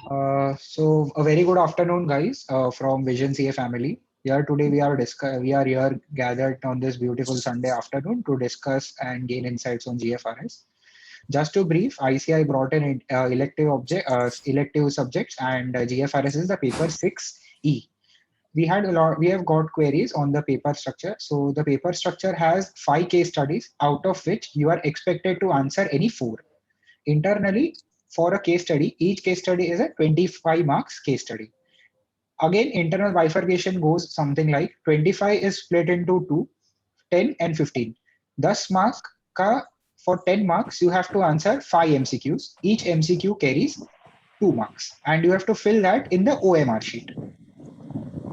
So a very good afternoon, guys, from Vision CA family. Here today we are here gathered on this beautiful Sunday afternoon to discuss and gain insights on GFRS. Just to brief, ICI brought in elective subjects, and GFRS is the paper 6E. We have got queries on the paper structure. So the paper structure has 5 case studies, out of which you are expected to answer any 4. Internally, for a case study, each case study is a 25 marks case study. Again, internal bifurcation goes something like 25 is split into 2, 10 and 15. 10 mark ka for 10 marks, you have to answer 5 MCQs. Each MCQ carries 2 marks, and you have to fill that in the OMR sheet.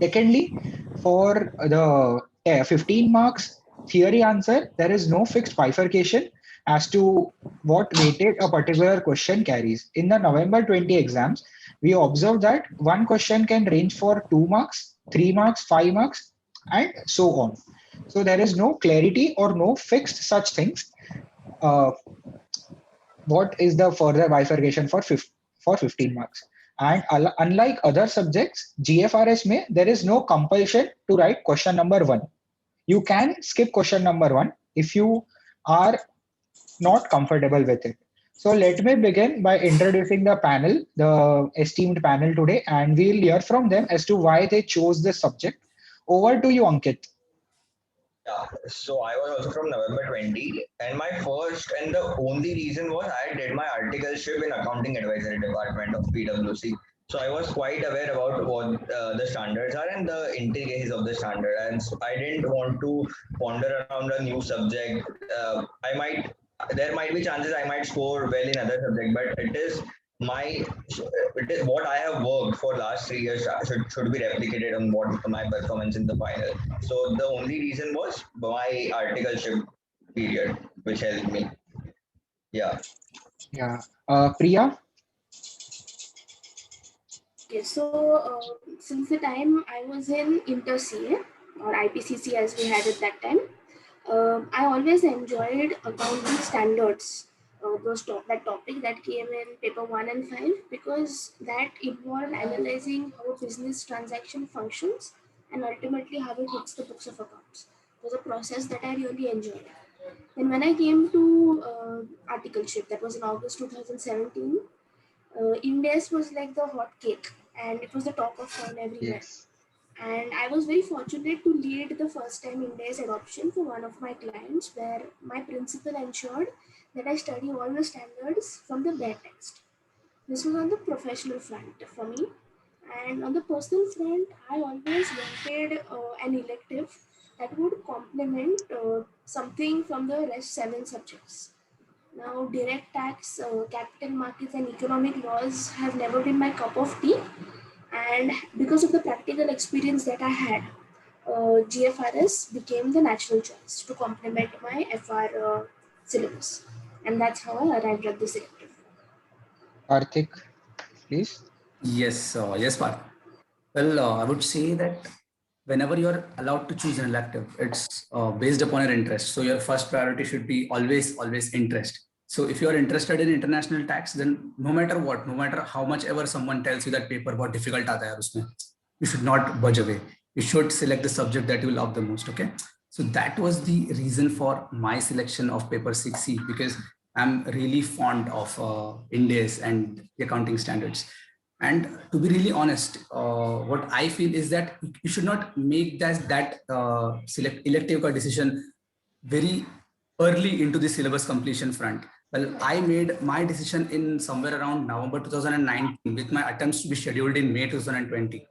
Secondly, for the 15 marks theory answer, there is no fixed bifurcation as to what weightage a particular question carries. In the November 20 exams, we observed that one question can range for 2 marks, 3 marks, 5 marks, and so on. So there is no clarity or no fixed such things. What is the further bifurcation for 15 marks? And unlike other subjects, GFRS may there is no compulsion to write question number 1. You can skip question number 1 if you are not comfortable with it. So let me begin by introducing the panel, the esteemed panel today, and we'll hear from them as to why they chose this subject. Over to you, Ankit. Yeah, so I was also from November 20, and my first and the only reason was I did my articleship in accounting advisory department of PwC. So I was quite aware about what the standards are and the intricacies of the standard, and so I didn't want to ponder around a new subject. There might be chances I might score well in other subject, but my it is what I have worked for last 3 years should be replicated on what my performance in the final. So the only reason was my articleship period, which helped me. Yeah. Yeah. Priya? Okay, so since the time I was in Inter CA or IPCC as we had at that time, I always enjoyed accounting standards. That topic that came in paper 1 and 5 because that involved analyzing how a business transaction functions and ultimately how it hits the books of accounts. It was a process that I really enjoyed. And when I came to articleship, that was in August 2017, Indes was like the hot cake and it was the talk of town everywhere. Yes. And I was very fortunate to lead the first time Indes adoption for one of my clients where my principal ensured that I study all the standards from the bare text. This was on the professional front for me. And on the personal front, I always wanted an elective that would complement something from the rest 7 subjects. Now, direct tax, capital markets, and economic laws have never been my cup of tea. And because of the practical experience that I had, GFRS became the natural choice to complement my FR syllabus. And that's how I arrived at this elective. Karthik, please. Yes, Parth. Well, I would say that whenever you're allowed to choose an elective, it's based upon your interest. So your first priority should be always interest. So if you are interested in international tax, then no matter what, no matter how much ever someone tells you that paper बहुत difficult आता है उसमें, you should not budge away. You should select the subject that you love the most. Okay. So that was the reason for my selection of paper 6C because I'm really fond of Indies and the accounting standards. And to be really honest, what I feel is that you should not make that select elective decision very early into the syllabus completion front. Well, I made my decision in somewhere around November 2019 with my attempts to be scheduled in May 2020.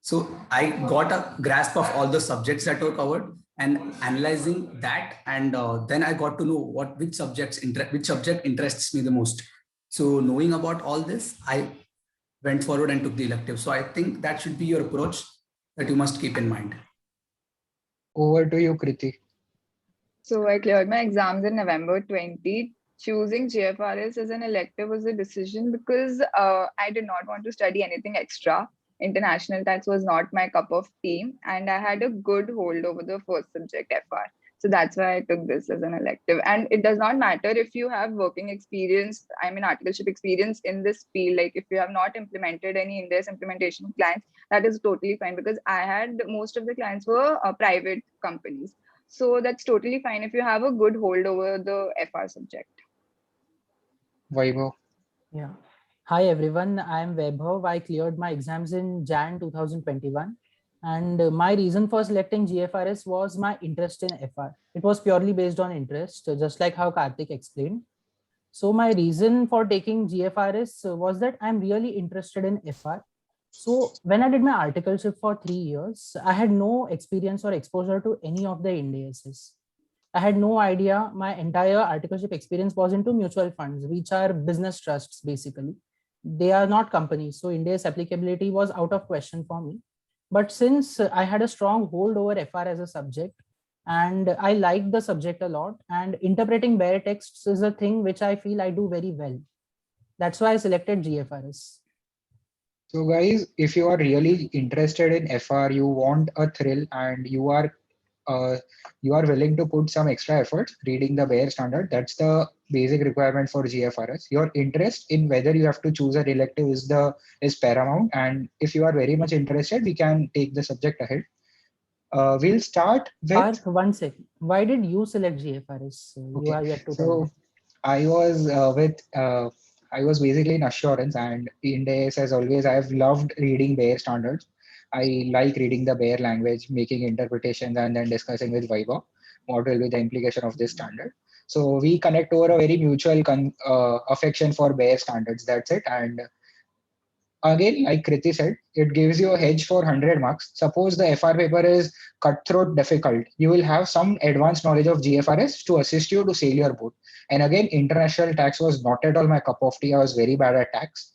So I got a grasp of all the subjects that were covered and analyzing that, and then I got to know which subject interests me the most. So knowing about all this, I went forward and took the elective. So I think that should be your approach that you must keep in mind. Over to you, Kriti. So I cleared my exams in November 20. Choosing GFRS as an elective was a decision because I did not want to study anything extra. International tax was not my cup of tea, and I had a good hold over the first subject, FR. So that's why I took this as an elective. And it does not matter if you have working experience, I mean, articleship experience in this field. Like if you have not implemented any India's implementation clients, that is totally fine, because I had most of the clients were private companies. So that's totally fine if you have a good hold over the FR subject. Vaibhav. Yeah. Hi everyone, I am Vaibhav. I cleared my exams in Jan 2021. And my reason for selecting GFRS was my interest in FR. It was purely based on interest, just like how Karthik explained. So my reason for taking GFRS was that I'm really interested in FR. So when I did my articleship for 3 years, I had no experience or exposure to any of the indices. I had no idea. My entire articleship experience was into mutual funds, which are business trusts basically. They are not companies. So India's applicability was out of question for me. But since I had a strong hold over FR as a subject, and I liked the subject a lot, and interpreting bare texts is a thing which I feel I do very well. That's why I selected GFRS. So guys, if you are really interested in FR, you want a thrill, and you are willing to put some extra effort reading the bare standard. That's the basic requirement for GFRS. Your interest in whether you have to choose an elective is paramount. And if you are very much interested, we can take the subject ahead. We'll start with. Parth, 1 second. Why did you select GFRS? You Okay. are yet to tell So me. I was I was basically in assurance, and in days as always, I've loved reading bare standards. I like reading the bare language, making interpretations, and then discussing with Vaibhav what will be the implication of this standard. So we connect over a very mutual affection for bare standards. That's it. And again, like Kriti said, it gives you a hedge for 100 marks. Suppose the FR paper is cutthroat difficult, you will have some advanced knowledge of GFRS to assist you to sail your boat. And again, international tax was not at all my cup of tea. I was very bad at tax.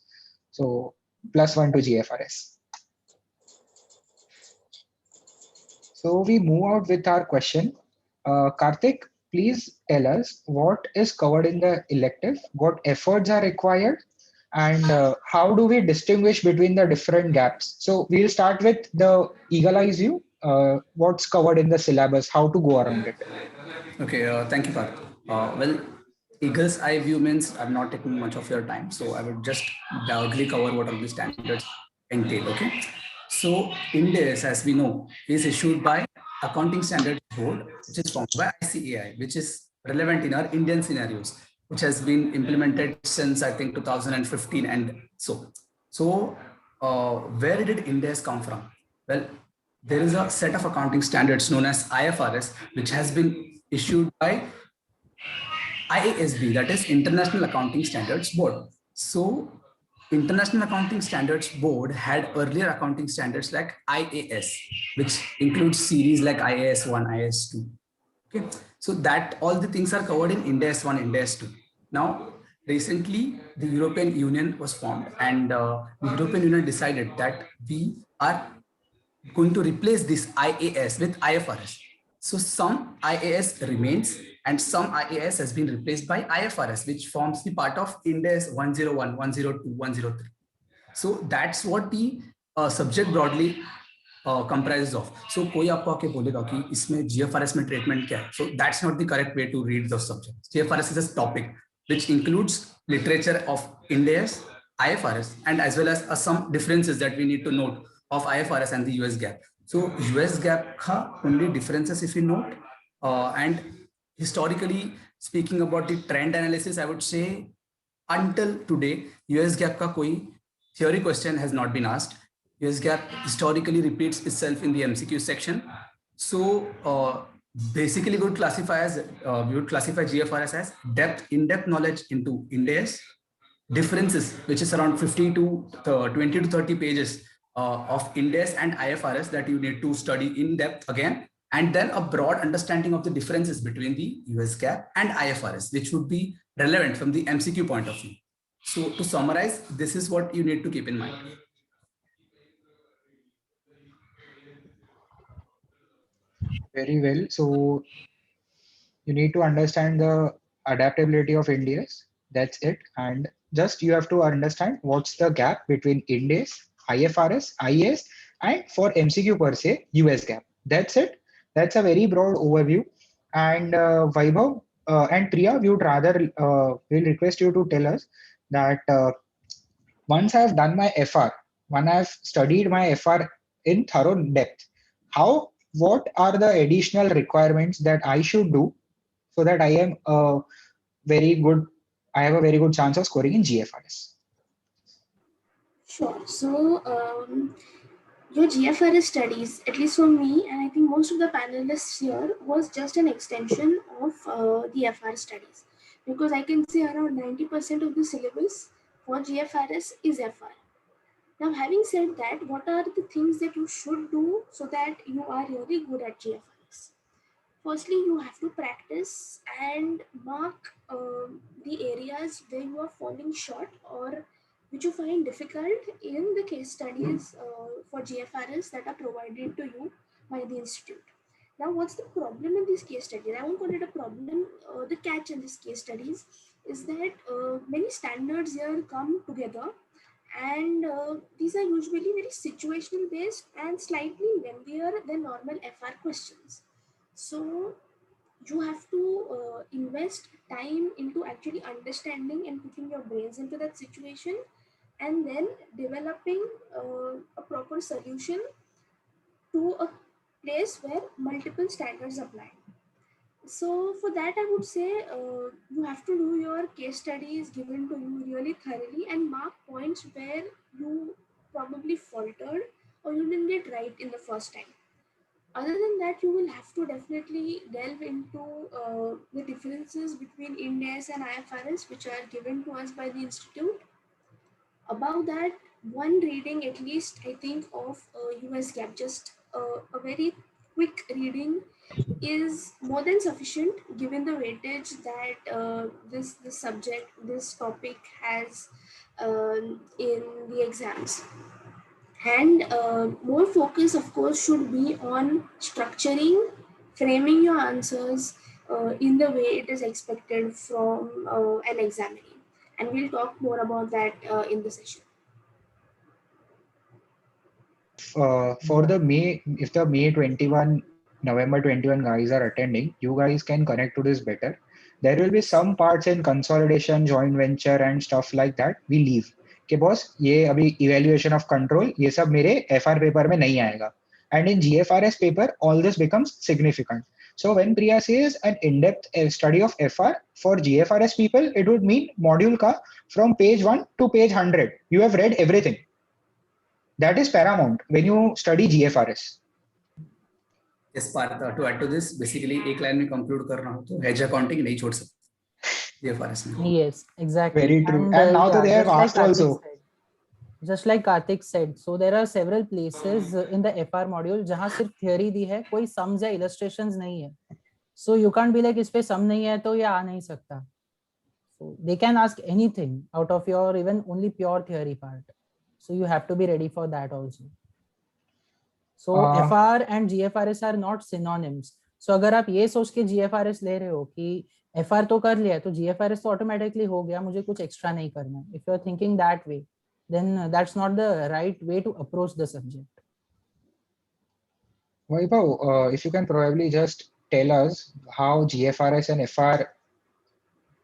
So +1 to GFRS. So we move out with our question. Karthik, please tell us what is covered in the elective, what efforts are required, and how do we distinguish between the different gaps? So we'll start with the eagle eyes view. What's covered in the syllabus, how to go around it. Okay, thank you, Parth. Well, Eagle's eye view means I'm not taking much of your time, so I would just broadly cover what are the standards entail. Okay, so INDES, as we know, is issued by Accounting Standards Board, which is formed by ICAI, which is relevant in our Indian scenarios, which has been implemented since I think 2015, and so where did INDES come from? Well, there is a set of accounting standards known as IFRS, which has been issued by IASB, that is International Accounting Standards Board. So International Accounting Standards Board had earlier accounting standards like IAS, which includes series like IAS 1, IAS 2. Okay, so that all the things are covered in INDES 1, INDES 2. Now, recently the European Union was formed, and the European Union decided that we are going to replace this IAS with IFRS. So some IAS remains and some IAS has been replaced by IFRS, which forms the part of INDES 101, 102, 103. So that's what the subject broadly comprises of. So कोई आपको आके बोलेगा कि इसमें GFRS में treatment क्या है? So that's not the correct way to read the subject. GFRS is a topic which includes literature of INDES, IFRS, and as well as some differences that we need to note of IFRS and the US GAAP. So US GAAP ka only differences if you note, and historically speaking about the trend analysis, I would say until today, US GAAP ka koi theory question has not been asked. US GAAP historically repeats itself in the MCQ section. So basically we would classify GFRS as in-depth knowledge into INDES, differences, which is around 50 to 20 to 30 pages of INDES and IFRS that you need to study in depth again, and then a broad understanding of the differences between the US GAAP and IFRS, which would be relevant from the MCQ point of view. So to summarize, this is what you need to keep in mind. Very well. So you need to understand the adaptability of INDES. That's it. And just you have to understand what's the gap between INDES, IFRS, IAS, and for MCQ per se, US GAAP. That's it. That's a very broad overview. And Vaibhav and Priya, we would rather we'll request you to tell us that once I've done my FR, when I've studied my FR in thorough depth, what are the additional requirements that I should do so that very good, I have a very good chance of scoring in GFRS? Sure. So, your GFRS studies, at least for me, and I think most of the panelists here, was just an extension of the FR studies. Because I can say around 90% of the syllabus for GFRS is FR. Now, having said that, what are the things that you should do so that you are really good at GFRS? Firstly, you have to practice and mark the areas where you are falling short or which you find difficult in the case studies for GFRS that are provided to you by the institute. Now, what's the problem in these case studies? I won't call it a problem. The catch in these case studies is that many standards here come together, and these are usually very situational based and slightly lengthier than normal FR questions. So you have to invest time into actually understanding and putting your brains into that situation, and then developing a proper solution to a place where multiple standards apply. So for that, I would say you have to do your case studies given to you really thoroughly and mark points where you probably faltered or you didn't get right in the first time. Other than that, you will have to definitely delve into the differences between Ind AS and IFRS, which are given to us by the institute. Above that, one reading at least, I think, of US GAAP, just a very quick reading is more than sufficient given the weightage that this subject, this topic has in the exams. And more focus, of course, should be on structuring, framing your answers in the way it is expected from an examinee. And we'll talk more about that in the session. For the if the May 21, November 21 guys are attending, you guys can connect to this better. There will be some parts in consolidation, joint venture and stuff like that we leave. कि boss, ये अभी evaluation of control, ये सब मेरे FR paper में नहीं आएगा. And in GFRS paper, all this becomes significant. So when Priya says an in-depth study of FR, for GFRS people, it would mean module ka from page 1 to page 100. You have read everything. That is paramount when you study GFRS. Yes, Parth, to add to this, basically एक line में conclude करना हो तो hedge accounting नहीं छोड़ सकते GFRS में. Yes, exactly. Very true. And now they have asked also. Just like Karthik said, so there are several places in the FR module जहाँ सिर्फ theory दी है, कोई sums या illustrations नहीं है. So you can't be like इस पे sum नहीं है तो ये आ नहीं सकता. So they can ask anything out of your even only pure theory part. So you have to be ready for that also. So FR and GFRS are not synonyms. So अगर आप ये सोच के GFRS ले रहे हो कि FR तो कर लिया तो GFRS तो automatically हो गया, मुझे कुछ extra नहीं करना. If you are thinking that way, then that's not the right way to approach the subject. Vaibhav, if you can probably just tell us how GFRS and FR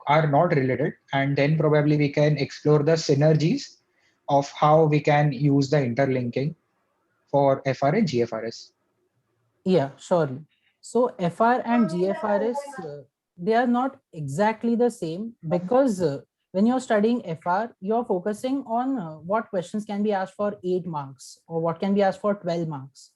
are not related, and then probably we can explore the synergies of how we can use the interlinking for FR and GFRS. Yeah, surely. So FR and GFRS, they are not exactly the same because when you're studying FR, you're focusing on what questions can be asked for 8 marks or what can be asked for 12 marks.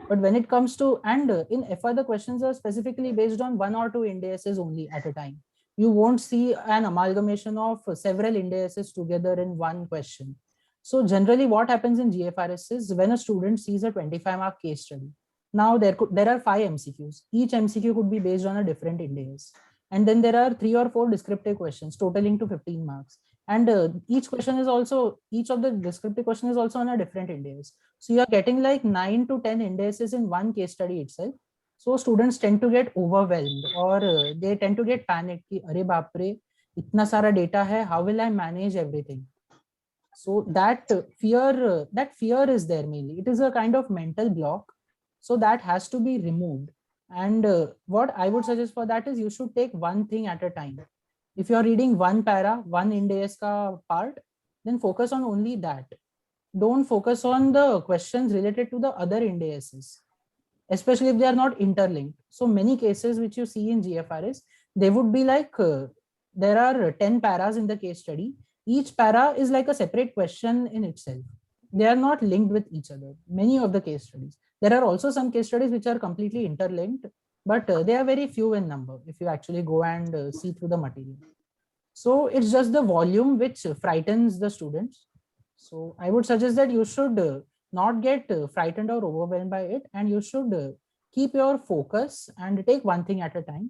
But when it comes to, and in FR, the questions are specifically based on 1 or 2 indices only at a time. You won't see an amalgamation of several indices together in one question. So generally what happens in GFRS is when a student sees a 25-mark case study, now there are 5 MCQs. Each MCQ could be based on a different index. And then there are 3 or 4 descriptive questions totaling to 15 marks. And each of the descriptive question is also on a different index. So you are getting like 9 to 10 indices in one case study itself. So students tend to get overwhelmed or they tend to get panicked. Ki, Arey baap re, itna sara data hai, how will I manage everything? So that fear is there mainly. It is a kind of mental block. So that has to be removed. And what I would suggest for that is you should take one thing at a time. If you're reading one para, one Ind AS ka part, then focus on only that. Don't focus on the questions related to the other Ind ASs, especially if they are not interlinked. So many cases which you see in GFRS, they would be like, there are 10 paras in the case study. Each para is like a separate question in itself. They are not linked with each other. Many of the case studies. There are also some case studies which are completely interlinked, but they are very few in number if you actually go and see through the material. So it's just the volume which frightens the students. So I would suggest that you should not get frightened or overwhelmed by it, and you should keep your focus and take one thing at a time,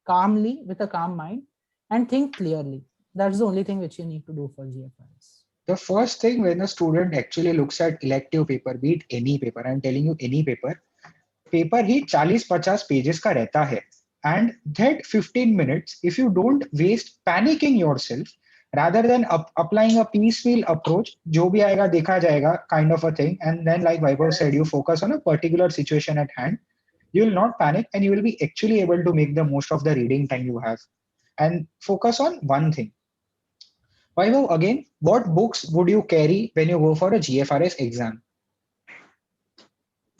calmly, with a calm mind, and think clearly. That's the only thing which you need to do for GFRS. The first thing when a student actually looks at elective paper, be it any paper, I'm telling you any paper he 40-50 pages का रहता है. And that 15 minutes, if you don't waste panicking yourself, rather than applying a piecemeal approach, जो भी आएगा देखा जाएगा kind of a thing, and then like Vaibhav said, you focus on a particular situation at hand, you will not panic and you will be actually able to make the most of the reading time you have. And focus on one thing. Vaibhav, again, what books would you carry when you go for a GFRS exam?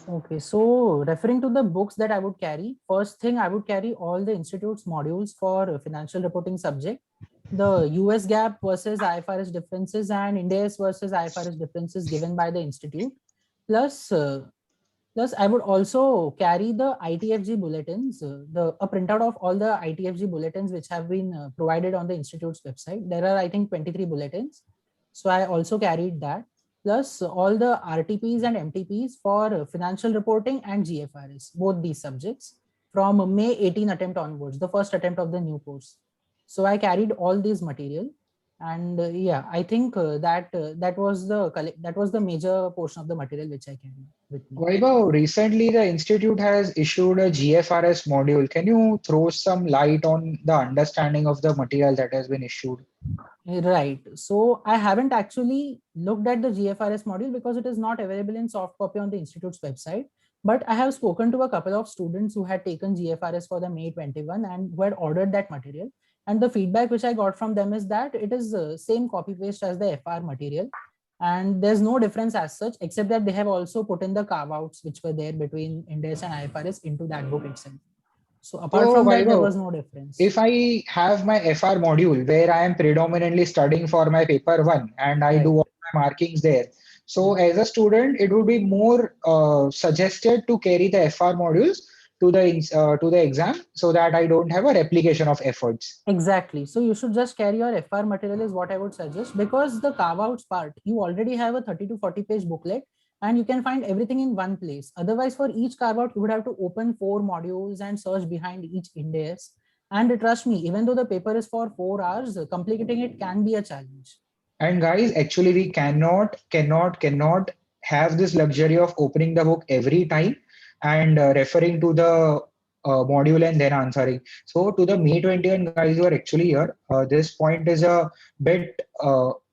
Okay, so referring to the books that I would carry, first thing I would carry all the institute's modules for financial reporting subject, the US GAAP versus IFRS differences and Ind AS versus IFRS differences given by the institute. Plus I would also carry the ITFG bulletins, a printout of all the ITFG bulletins which have been provided on the institute's website. There are, I think, 23 bulletins. So I also carried that. Plus all the RTPs and MTPs for financial reporting and GFRS, both these subjects from May 18 attempt onwards, the first attempt of the new course. So I carried all these material, and yeah, I think that was the major portion of the material which I carried with me. Vaibhav, recently the institute has issued a GFRS module. Can you throw some light on the understanding of the material that has been issued? Right. So I haven't actually looked at the GFRS module because it is not available in soft copy on the institute's website. But I have spoken to a couple of students who had taken GFRS for the May 21 and who had ordered that material. And the feedback which I got from them is that it is same copy paste as the FR material. And there's no difference as such, except that they have also put in the carve outs which were there between Ind AS and IFRS into that book itself. So apart from that, there was no difference. If I have my FR module where I am predominantly studying for my paper 1 and I do all my markings there. So as a student, it would be more suggested to carry the FR modules to the exam so that I don't have a replication of efforts. Exactly. So you should just carry your FR material is what I would suggest, because the carve outs part, you already have a 30 to 40 page booklet and you can find everything in one place. Otherwise, for each carve out, you would have to open 4 modules and search behind each Ind AS. And trust me, even though the paper is for 4 hours, completing it can be a challenge. And guys, actually we cannot have this luxury of opening the book every time and referring to the module and then answering. So to the May 21 guys who are actually here, this point is a bit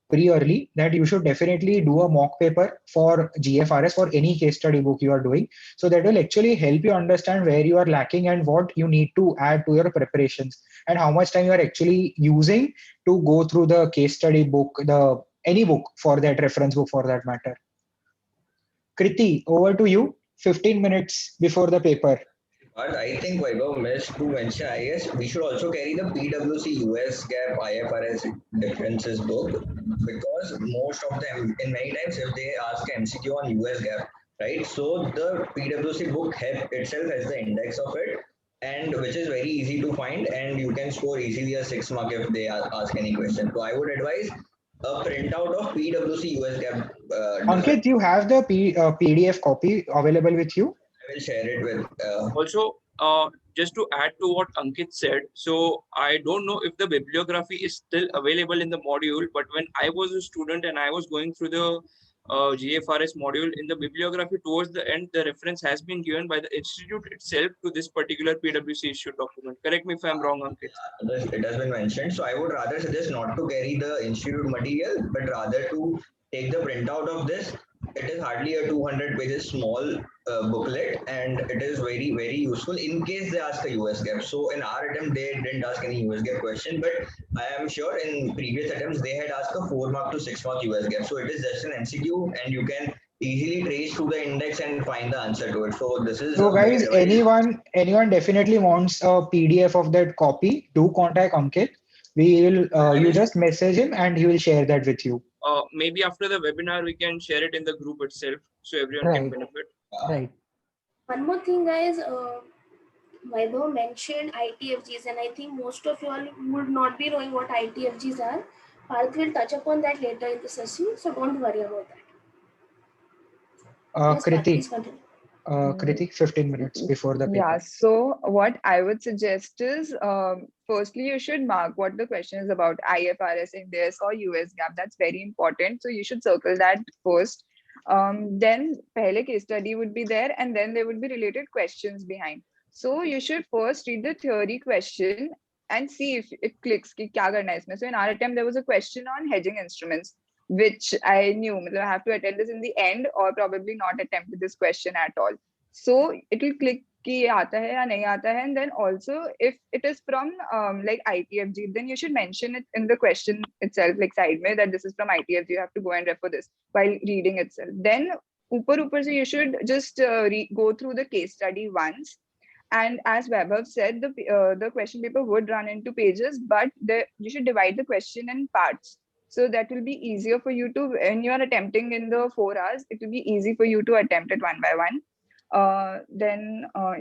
pretty early, that you should definitely do a mock paper for GFRS for any case study book you are doing. So that will actually help you understand where you are lacking and what you need to add to your preparations and how much time you are actually using to go through the case study book, any book for that reference book for that matter. Kriti, over to you. 15 minutes before the paper. But I think Vaibhav missed to mention, I guess we should also carry the PwC US GAAP IFRS differences book, because most of them, in many times, if they ask MCQ on US GAAP, right? So the PwC book itself has the index of it, and which is very easy to find, and you can score easily a 6 mark if they ask any question. So I would advise a printout of PwC US GAAP. Ankit, you have the PDF copy available with you? I will share it with. Also, just to add to what Ankit said, so I don't know if the bibliography is still available in the module, but when I was a student and I was going through the GFRS module, in the bibliography towards the end, the reference has been given by the institute itself to this particular PwC issued document. Correct me if I'm wrong, Ankit. It has been mentioned. So I would rather suggest not to carry the institute material, but rather to take the printout of this. It is hardly a 200 pages small booklet, and it is very, very useful in case they ask a US gap. So in our attempt, they didn't ask any US gap question, but I am sure in previous attempts they had asked a 4 mark to 6 mark US gap. So it is just an MCQ, and you can easily trace to the index and find the answer to it. So this is So a guys, very anyone definitely wants a PDF of that copy, do contact Ankit. We will you just message him and he will share that with you. Maybe after the webinar, we can share it in the group itself so everyone can Right. benefit. Right. One more thing, guys. Vaibhav mentioned ITFGs, and I think most of you all would not be knowing what ITFGs are. Parth will touch upon that later in the session, so don't worry about that. Yes, Parth, Kriti, please continue. Kriti, 15 minutes before the paper. Yeah, so what I would suggest is, firstly, you should mark what the question is about, IFRS, Index, or US GAAP. That's very important. So you should circle that first. Then pehle case study would be there, and then there would be related questions behind. So you should first read the theory question and see if it clicks ki kya karna hai isme. So in our attempt, there was a question on hedging instruments, which I knew I have to attend this in the end, or probably not attempt this question at all. So it will click कि ये आता है या नहीं आता है, and then also if it is from like ITFG, then you should mention it in the question itself, like side mein, that this is from ITFG. You have to go and refer this while reading itself. Then upar se you should just go through the case study once. And as Vaibhav said, the question paper would run into pages, but you should divide the question in parts. So that will be easier for you to, when you are attempting in the 4 hours, it will be easy for you to attempt it one by one.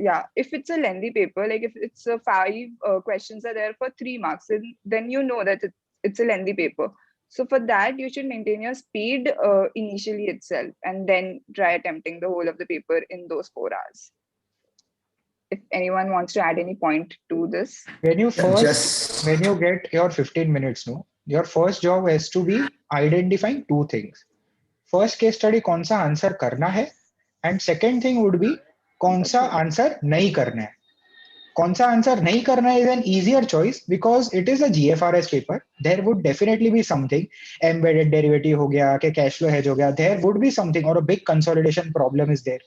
Yeah, if it's a lengthy paper, like if it's 5 questions are there for 3 marks, then you know that it's a lengthy paper. So for that, you should maintain your speed initially itself, and then try attempting the whole of the paper in those 4 hours. If anyone wants to add any point to this. When you get your 15 minutes, no, your first job has to be identifying 2 things. First case study कौन सा answer करना है, and second thing would be कौन सा answer नहीं करना है. कौन सा आंसर नहीं करना is an easier choice because it is a GFRS paper. There would definitely be something, embedded derivative हो गया, कि cash flow hedge हो गया. There would be something, or a big consolidation problem is there.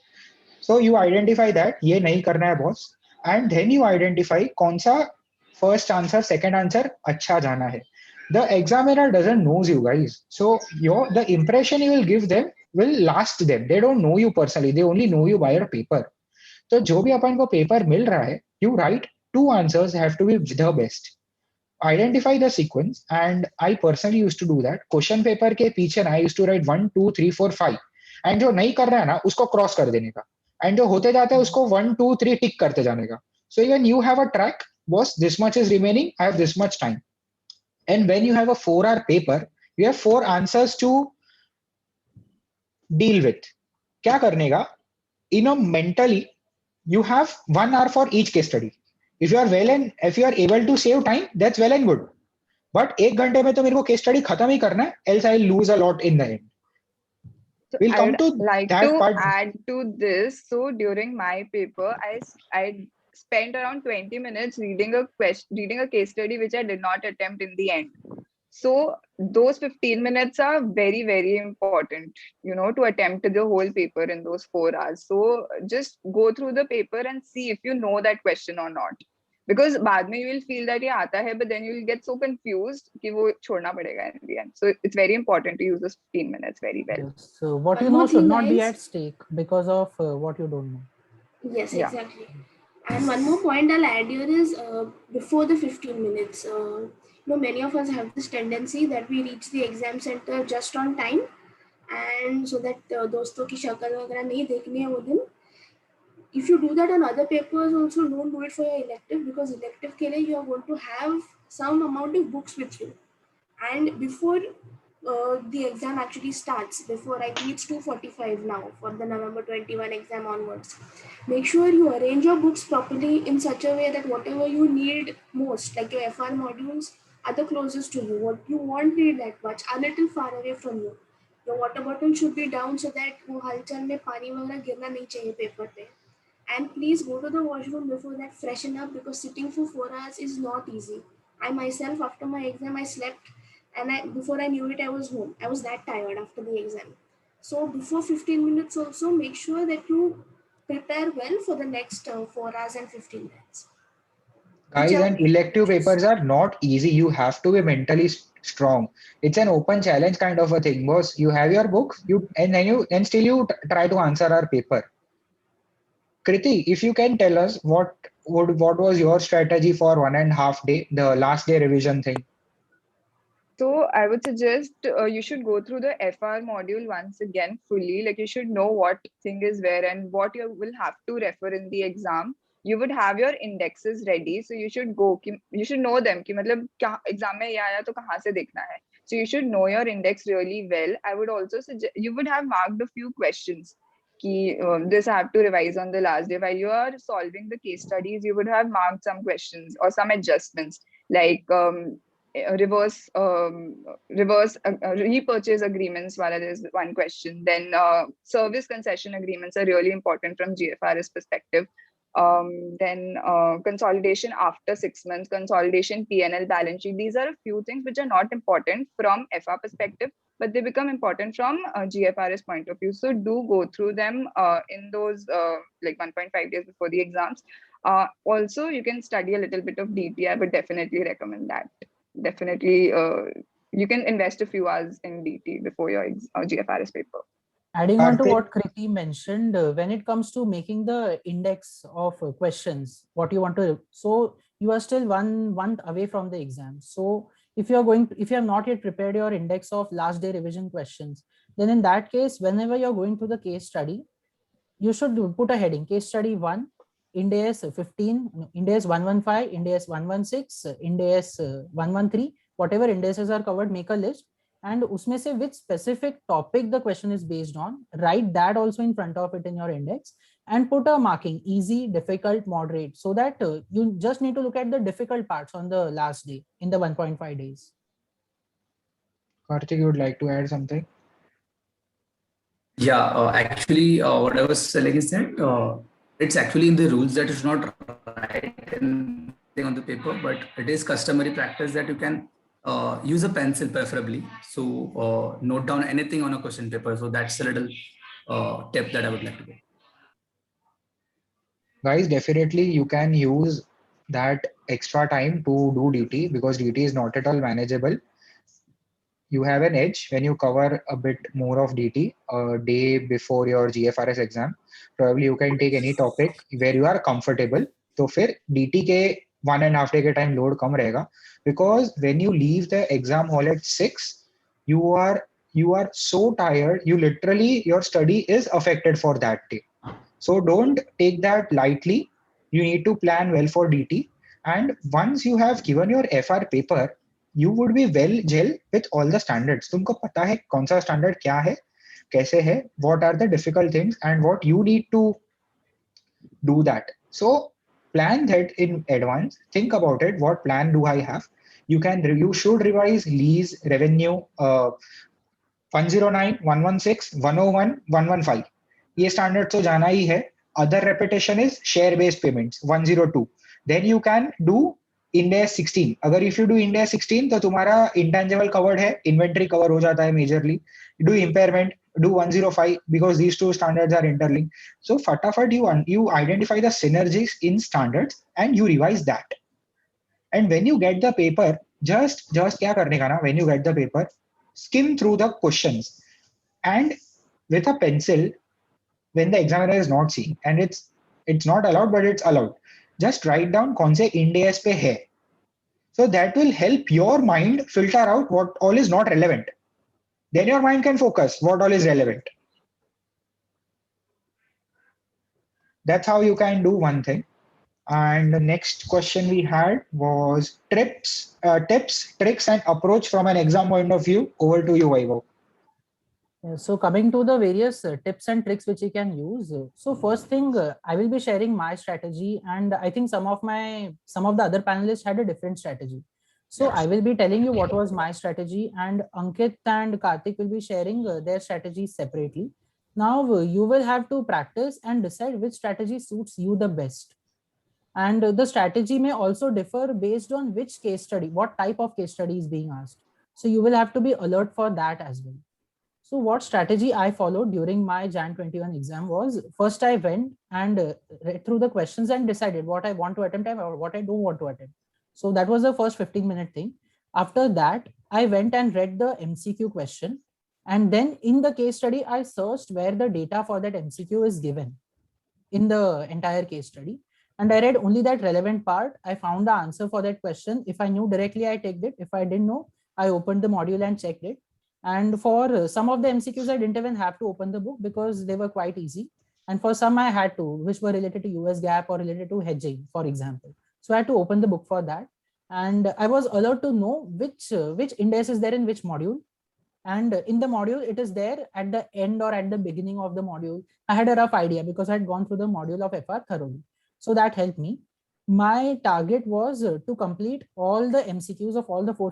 So you identify that ये नहीं करना है boss, and then you identify कौन सा first answer, second answer अच्छा जाना है. The examiner doesn't knows you guys, so the impression you will give them will last them. They don't know you personally, they only know you by your paper. तो जो भी अपन को paper मिल रहा है, you write 2 answers have to be the best. Identify the sequence, and I personally used to do that. Question paper के पीछे I used to write 1, 2, 3, 4, 5, and जो नहीं कर रहा है ना उसको क्रॉस कर देने का, and जो होते जाता है उसको 1, 2, 3 टिक करते जाने का. So even you have a track, boss, this much is remaining, I have this much time. And when you have a 4-hour paper, you have 4 answers to deal with. क्या करने का? Mentally, you have 1 hour for each case study. If you are able to save time, that's well and good. But 1 घंटे में तो मेरे को case study खत्म ही करना है, else I will lose a lot in the end. So We'll come to like that to part. add to this. So during my paper, I spent around 20 minutes reading a case study which I did not attempt in the end. So those 15 minutes are very, very important, to attempt the whole paper in those 4 hours. So just go through the paper and see if you know that question or not. Because बाद में you will feel that ये आता है, but then you will get so confused कि वो छोड़ना पड़ेगा in the end. So it's very important to use those 15 minutes very well. Yes. So what you know should not be at stake because of what you don't know. Yes, exactly. And one more point I'll add here is before the 15 minutes, many of us have this tendency that we reach the exam center just on time, and so that दोस्तों की शक्ल वगैरह नहीं देखनी है वो दिन. If you do that on other papers also, don't do it for your elective, because elective के लिए you are going to have some amount of books with you, and before the exam actually starts, before I think it's 2:45 now for the November 21 exam onwards, make sure you arrange your books properly in such a way that whatever you need most, like your FR modules, are the closest to you. What you won't need that much are little far away from you. Your water bottle should be down so that वो हलचल में पानी वगैरह गिरना नहीं चाहिए paper पे. And please go to the washroom before that, freshen up, because sitting for 4 hours is not easy. I myself, after my exam, I slept, and before I knew it, I was home. I was that tired after the exam. So before 15 minutes also, make sure that you prepare well for the next 4 hours and 15 minutes. Guys, and elective papers are not easy. You have to be mentally strong. It's an open challenge kind of a thing, boss. You have your book, and still you try to answer our paper. Kriti, if you can tell us what was your strategy for 1.5 day, the last day revision thing? So I would suggest you should go through the FR module once again fully. Like you should know what thing is where and what you will have to refer in the exam. You would have your indexes ready, so you should you should know them. कि मतलब क्या exam में ये आया तो कहाँ से देखना है. So you should know your index really well. I would also suggest you would have marked a few questions. Ki, this I have to revise on the last day. While you are solving the case studies, you would have marked some questions or some adjustments like reverse repurchase agreements. While there's one question, then service concession agreements are really important from GFRS perspective. Then consolidation after 6 months, consolidation PNL balance sheet. These are a few things which are not important from FR perspective, but they become important from GFRS point of view. So do go through them in those like 1.5 days before the exams. Also, you can study a little bit of DT. I would definitely recommend that. Definitely, you can invest a few hours in DT before your GFRS paper. Adding on to what Kriti mentioned, when it comes to making the index of questions, what you want to, so you are still 1 month away from the exam. So if you have not yet prepared your index of last day revision questions, then in that case, whenever you're going through the case study, you should put a heading, case study 1, Ind AS 15, Ind AS 115, Ind AS 116, Ind AS 113, whatever indices are covered, make a list. And usme se which specific topic the question is based on, write that also in front of it in your index and put a marking, easy, difficult, moderate, so that you just need to look at the difficult parts on the last day in the 1.5 days. Karthik, you would like to add something? Yeah, actually, what I was telling is that it's actually in the rules that it's not write anything on the paper, but it is customary practice that you can use a pencil preferably. So note down anything on a question paper. So that's a little tip that I would like to give. Guys, definitely you can use that extra time to do DT because DT is not at all manageable. You have an edge when you cover a bit more of DT a day before your GFRS exam. Probably you can take any topic where you are comfortable. तो फिर DT के 1.5 day के time load कम रहेगा because when you leave the exam hall at 6, you are so tired. You literally, your study is affected for that day. So don't take that lightly. You need to plan well for DT. And once you have given your FR paper, you would be well gel with all the standards. तुमको पता है कौन सा standard क्या है, कैसे है, what are the difficult things and what you need to do that. So plan that in advance. Think about it. What plan do I have? You should revise lease, revenue, 109, 116, 101, 115. ये standard तो जाना ही है. Other repetition is share based payments 102. Then you can do Ind AS 16. अगर if you do Ind AS 16 तो तुम्हारा intangible covered है, inventory cover हो जाता है majorly. Do impairment, do 105 because these two standards are interlinked. So फटाफट you identify the synergies in standards and you revise that. And when you get the paper, just क्या करने का ना, when you get the paper, skim through the questions and with a pencil, when the examiner is not seeing, and it's not allowed, but it's allowed. Just write down कौन से Ind AS पे है. So that will help your mind filter out what all is not relevant. Then your mind can focus what all is relevant. That's how you can do one thing. And the next question we had was tips, tricks, and approach from an exam point of view. Over to you, Vaibhav. So coming to the various tips and tricks which you can use. So first thing, I will be sharing my strategy, and I think some of the other panelists had a different strategy. So yes. I will be telling you what was my strategy, and Ankit and Karthik will be sharing their strategies separately. Now you will have to practice and decide which strategy suits you the best. And the strategy may also differ based on which case study, what type of case study is being asked. So you will have to be alert for that as well. So what strategy I followed during my Jan 21 exam was, first I went and read through the questions and decided what I want to attempt or what I don't want to attempt. So that was the first 15-minute thing. After that, I went and read the MCQ question. And then in the case study, I searched where the data for that MCQ is given in the entire case study. And I read only that relevant part. I found the answer for that question. If I knew directly, I checked it. If I didn't know, I opened the module and checked it. And for some of the MCQs, I didn't even have to open the book because they were quite easy. And for some, I had to, which were related to US GAAP or related to hedging, for example. So I had to open the book for that. And I was allowed to know which index is there in which module. And in the module, it is there at the end or at the beginning of the module. I had a rough idea because I had gone through the module of FR thoroughly. So that helped me. My target was to complete all the MCQs of all the four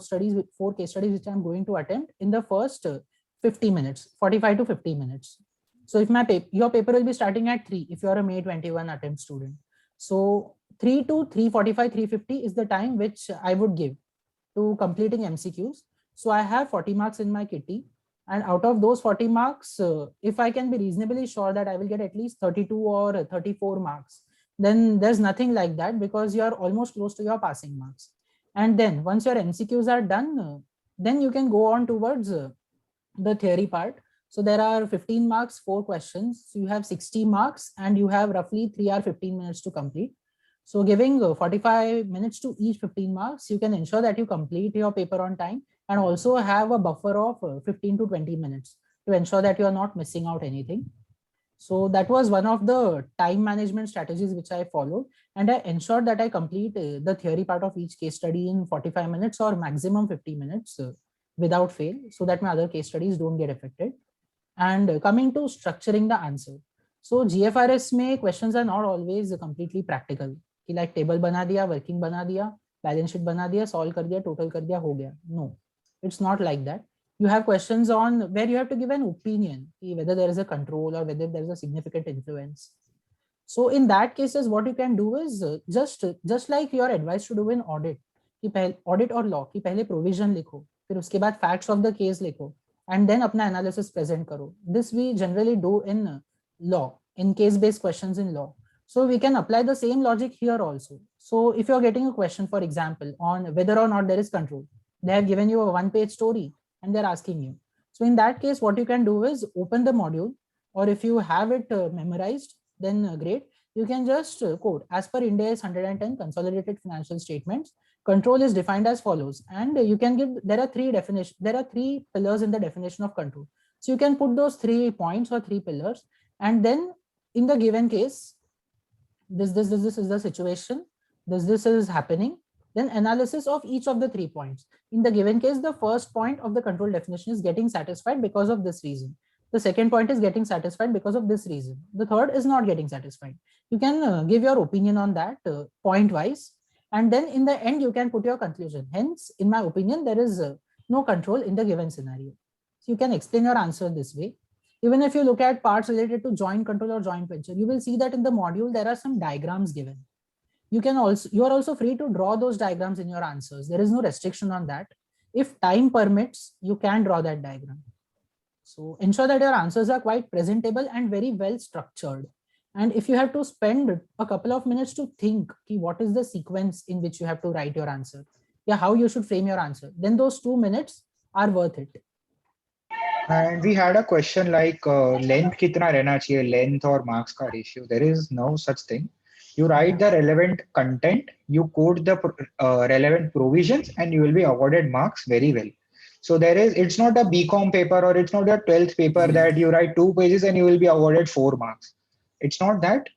case studies which I'm going to attempt in the first 50 minutes, 45 to 50 minutes. So if your paper will be starting at 3 if you are a May 21 attempt student. So 3 to 3:45, 3:50 is the time which I would give to completing MCQs. So I have 40 marks in my kitty. And out of those 40 marks, if I can be reasonably sure that I will get at least 32 or 34 marks, then there's nothing like that because you're almost close to your passing marks. And then once your MCQs are done, then you can go on towards the theory part. So there are 15 marks, 4 questions. So you have 60 marks and you have roughly 3 or 15 minutes to complete. So giving 45 minutes to each 15 marks, you can ensure that you complete your paper on time and also have a buffer of 15 to 20 minutes to ensure that you are not missing out anything. So that was one of the time management strategies which I followed, and I ensured that I complete the theory part of each case study in 45 minutes or maximum 50 minutes without fail, so that my other case studies don't get affected. And coming to structuring the answer. So GFRS में questions are not always completely practical. कि like table बना दिया, working बना दिया, balance sheet बना दिया, solve कर दिया, total कर दिया, हो गया. No, it's not like that. You have questions on where you have to give an opinion, whether there is a control or whether there is a significant influence. So in that cases, what you can do is just like you are advised to do in audit, audit or law, कि पहले provision लिखो, फिर उसके बाद facts of the case लिखो, and then अपना analysis present करो. This we generally do in law, in case-based questions in law. So we can apply the same logic here also. So if you're getting a question, for example, on whether or not there is control, they have given you a 1-page story and they're asking you. So in that case, what you can do is open the module, or if you have it memorized, then great. You can just quote, as per Ind AS 110 consolidated financial statements, control is defined as follows. And you can give, there are 3 pillars in the definition of control. So you can put those 3 points or 3 pillars. And then in the given case, this is the situation, this is happening, then analysis of each of the 3 points. In the given case, the first point of the control definition is getting satisfied because of this reason. The second point is getting satisfied because of this reason. The third is not getting satisfied. You can give your opinion on that point wise, and then in the end, you can put your conclusion. Hence, in my opinion, there is no control in the given scenario. So you can explain your answer this way. Even if you look at parts related to joint control or joint venture, you will see that in the module, there are some diagrams given. You are also free to draw those diagrams in your answers. There is no restriction on that. If time permits, you can draw that diagram. So ensure that your answers are quite presentable and very well structured. And if you have to spend a couple of minutes to think what is the sequence in which you have to write your answer, how you should frame your answer, then those 2 minutes are worth it. And we had a question like length kitna rehna chahiye, length or marks ka ratio. There is no such thing. You write the relevant content, you quote the relevant provisions, and you will be awarded marks very well. So it's not a BCom paper or it's not your 12th paper that you write 2 pages and you will be awarded 4 marks. It's not that.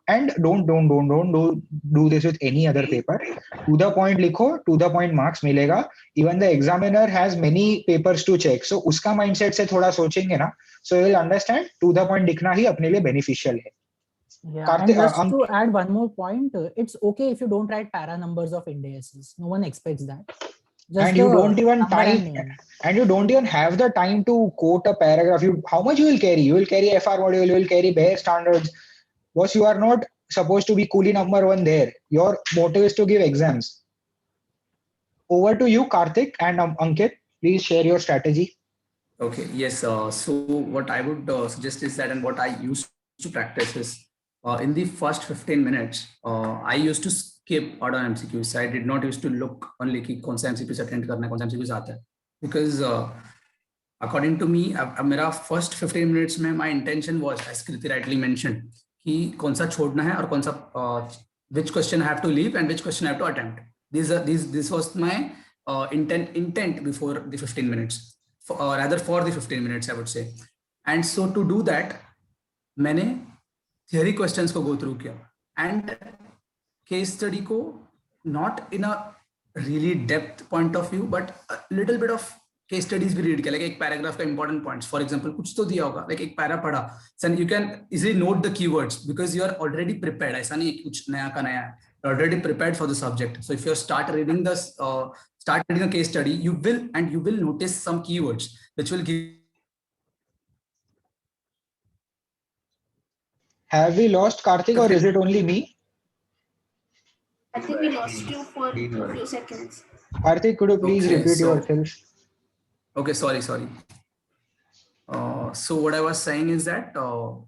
And don't do this with any other paper. To the point likho, to the point marks milega. Even the examiner has many papers to check. So uska mindset se thoda sochenge na, so you will understand to the point likhna hi apne liye beneficial hai. Yeah, and just to add one more point, it's okay if you don't write para numbers of indices. No one expects that. Just and you don't even have the time to quote a paragraph. How much you will carry? You will carry FR module, you will carry bare standards. Boss, you are not supposed to be coolie number 1 there. Your motive is to give exams. Over to you, Karthik and Ankit. Please share your strategy. Okay, yes. So what I would suggest is that, and what I used to practice is, in the first 15 minutes, I used to skip out on MCQs. I did not used to look only कि कौन सा MCQs attend करना है, कौन सा MCQs आता है. Because according to me, मेरा first 15 minutes में my intention was, as Kriti rightly mentioned, कि कौन सा छोड़ना है और कौन सा which question I have to leave and which question I have to attempt. This was my intent before the 15 minutes. Or rather for the 15 minutes, I would say. And so to do that, मैंने theory questions को go through किया and case study को not in a really depth point of view, but a little bit of case studies भी read किया, like एक paragraph का important points. For example, कुछ तो दिया होगा, like एक para पढ़ा, so you can easily note the keywords because you are already prepared. ऐसा नहीं कुछ नया का नया है. You're already prepared for the subject. So if you start reading a case study, you will notice some keywords which will give. Have we lost Karthik or is it only me? I think we lost you for a few seconds. Karthik, could you please repeat yourself? Okay, sorry. So what I was saying is that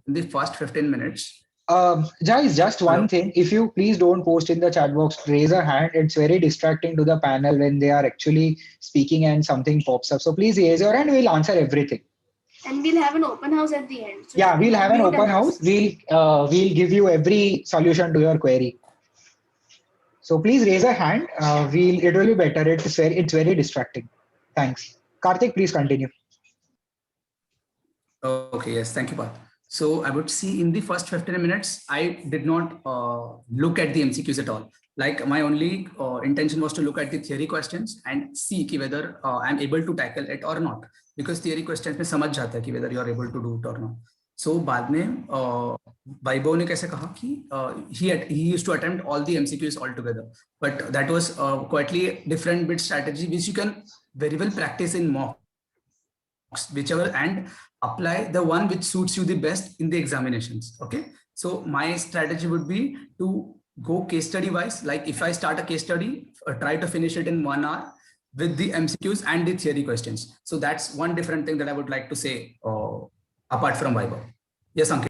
in the first 15 minutes. Guys, just one thing. If you please don't post in the chat box, raise a hand. It's very distracting to the panel when they are actually speaking and something pops up. So please raise your hand. We'll answer everything. And we'll have an open house at the end. So yeah, we'll have an open house. We'll give you every solution to your query. So please raise a hand. It will be better. It's very distracting. Thanks. Karthik, please continue. Okay, yes, thank you, Parth. So I would see in the first 15 minutes, I did not look at the MCQs at all. Like my only intention was to look at the theory questions and see whether I'm able to tackle it or not. Because theory questions में समझ जाता है कि whether you are able to do it or not. So बाद में Vaibhav ने कैसे कहा कि he used to attempt all the MCQs altogether. But that was quietly different bit strategy which you can very well practice in mocks, whichever, and apply the one which suits you the best in the examinations. Okay, so my strategy would be to go case study wise. Like if I start a case study, try to finish it in 1 hour with the MCQs and the theory questions. So that's one different thing that I would like to say apart from Vaibhav. Yes, Ankit.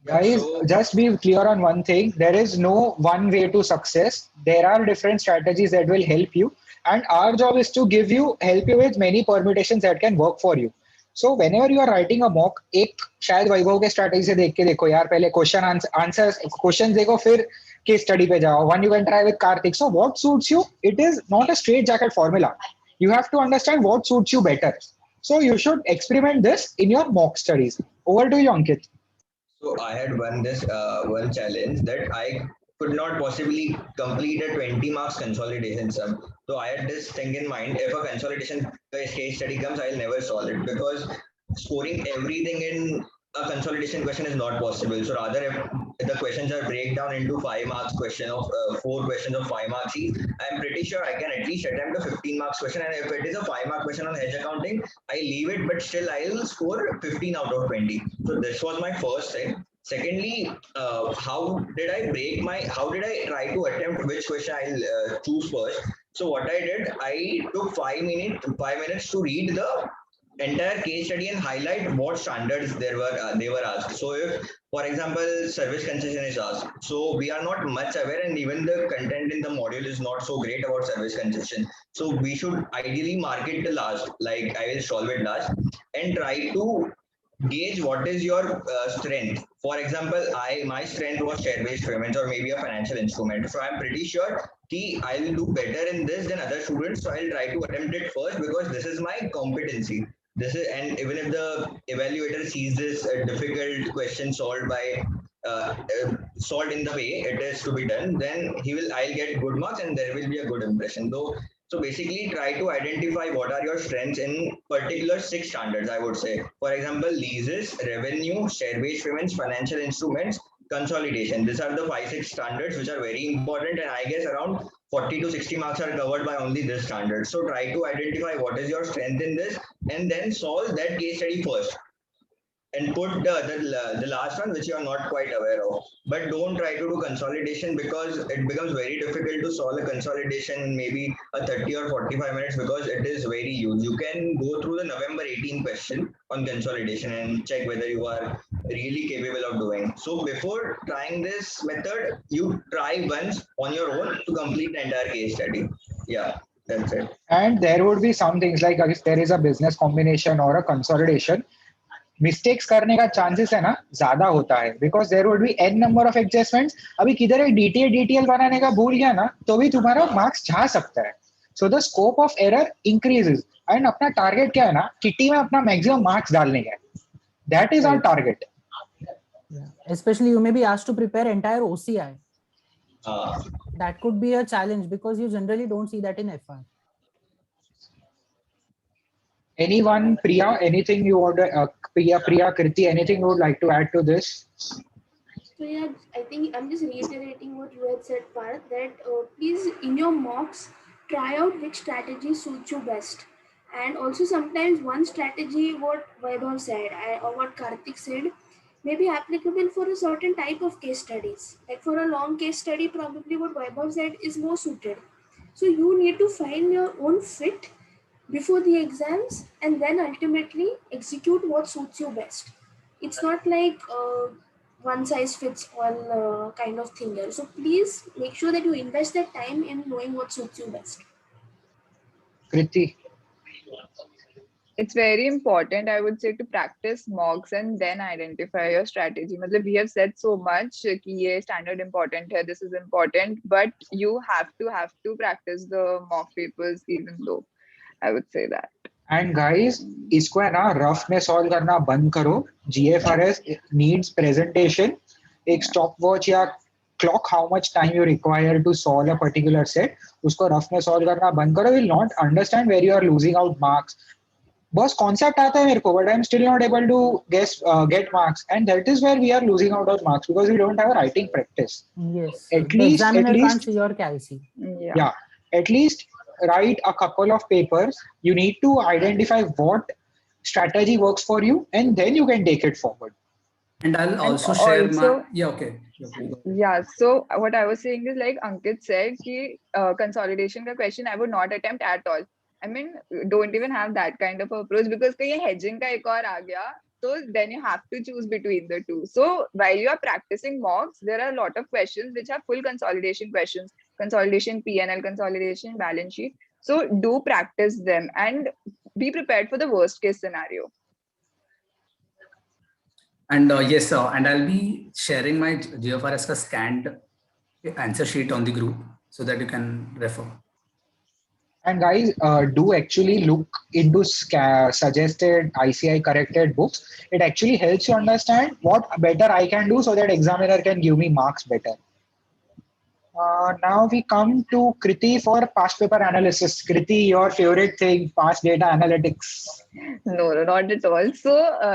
Guys, just be clear on one thing. There is no one way to success. There are different strategies that will help you. And our job is to help you with many permutations that can work for you. So whenever you are writing a mock, एक शायद वैभव के strategy से देख के देखो यार, पहले questions देखो, फिर case study पे जाओ. One you can try with Karthik. So what suits you? It is not a straight jacket formula. You have to understand what suits you better. So you should experiment this in your mock studies. Over to you, Ankit. So I had won this one challenge that I could not possibly complete a 20 marks consolidation sum. So I had this thing in mind. If a consolidation case study comes, I'll never solve it because scoring everything in a consolidation question is not possible. So rather, if the questions are breakdown into 5 marks question of 4 questions of 5 marks each, I'm pretty sure I can at least attempt a 15 marks question. And if it is a 5 mark question on hedge accounting, I leave it, but still I'll score 15 out of 20. So this was my first thing. Secondly, how did I try to attempt which question I'll choose first? So what I did, I took 5 minutes to read the entire case study and highlight what standards they were asked. So if, for example, service concession is asked, so we are not much aware, and even the content in the module is not so great about service concession. So we should ideally mark it the last, like I will solve it last, and try to gauge what is your strength. For example, my strength was share-based payments or maybe a financial instrument. So I'm pretty sure I will do better in this than other students. So I'll try to attempt it first because this is my competency. And even if the evaluator sees this difficult question solved by solved in the way it is to be done, then I'll get good marks and there will be a good impression. So basically try to identify what are your strengths in particular 6 standards, I would say. For example, leases, revenue, share-based payments, financial instruments, consolidation. These are the 5-6 standards which are very important, and I guess around 40 to 60 marks are covered by only this standard. So try to identify what is your strength in this and then solve that case study first. and put the last one which you are not quite aware of. But don't try to do consolidation because it becomes very difficult to solve a consolidation in maybe a 30 or 45 minutes because it is very huge. You can go through the November 18 question on consolidation and check whether you are really capable of doing. So before trying this method, you try once on your own to complete the entire case study. Yeah, that's it. And there would be some things like if there is a business combination or a consolidation, mistakes करने का chances है ना ज्यादा होता है because there would be an number of adjustments. अभी किधर एक डीटीएल बनाने का भूल गया ना तो भी तुम्हारा मार्क्स जा सकता है. So the scope of error increases and अपना टारगेट क्या है ना किटी में अपना मैक्सिमम मार्क्स डालने का. That is our target. Especially you may be asked to prepare entire OCI. That could be a challenge because you generally don't see that in FR. Anyone, Priya, anything you want to, Priya, Kriti, anything you would like to add to this? So yeah, I think I'm just reiterating what you had said, Parth, that please in your mocks, try out which strategy suits you best. And also sometimes one strategy, what Vaibhav said or what Karthik said, may be applicable for a certain type of case studies. Like for a long case study, probably what Vaibhav said is more suited. So you need to find your own fit before the exams and then ultimately execute what suits you best. It's not like one size fits all kind of thing here. So please make sure that you invest that time in knowing what suits you best. Kriti. It's very important, I would say, to practice mocks and then identify your strategy. We have said so much कि ये standard important है, this is important, but you have to practice the mock papers even though. I would say that. And guys, इसको है ना rough में solve करना बंद करो. GFRS needs presentation. एक stopwatch या clock how much time you require to solve a particular set. उसको रफ में सॉल्व करना बंद करो. You will not understand where you are losing out marks. बस कॉन्सेप्ट आता है मेरे को but I'm still not able to get marks and that is where we are losing out on marks because we don't have a writing practice. Yes. At least can't see your calci. Yeah. At least write a couple of papers. You need to identify what strategy works for you and then you can take it forward. And I'll also share my okay. Yeah, so what I was saying is like Ankit said ki consolidation ka question I would not attempt at all. I mean, don't even have that kind of approach because कहीं hedging का एक और आ गया, so then you have to choose between the two. So while you are practicing mocks, there are a lot of questions which are full consolidation questions, consolidation P&L, consolidation balance sheet. So do practice them and be prepared for the worst case scenario. And yes, and I'll be sharing my GFRS ka scanned answer sheet on the group so that you can refer. And guys, do actually look into suggested ICI corrected books. It actually helps you understand what better I can do so that examiner can give me marks better. Now we come to Kriti for past paper analysis. Kriti, your favorite thing, past data analytics. No, not at all. So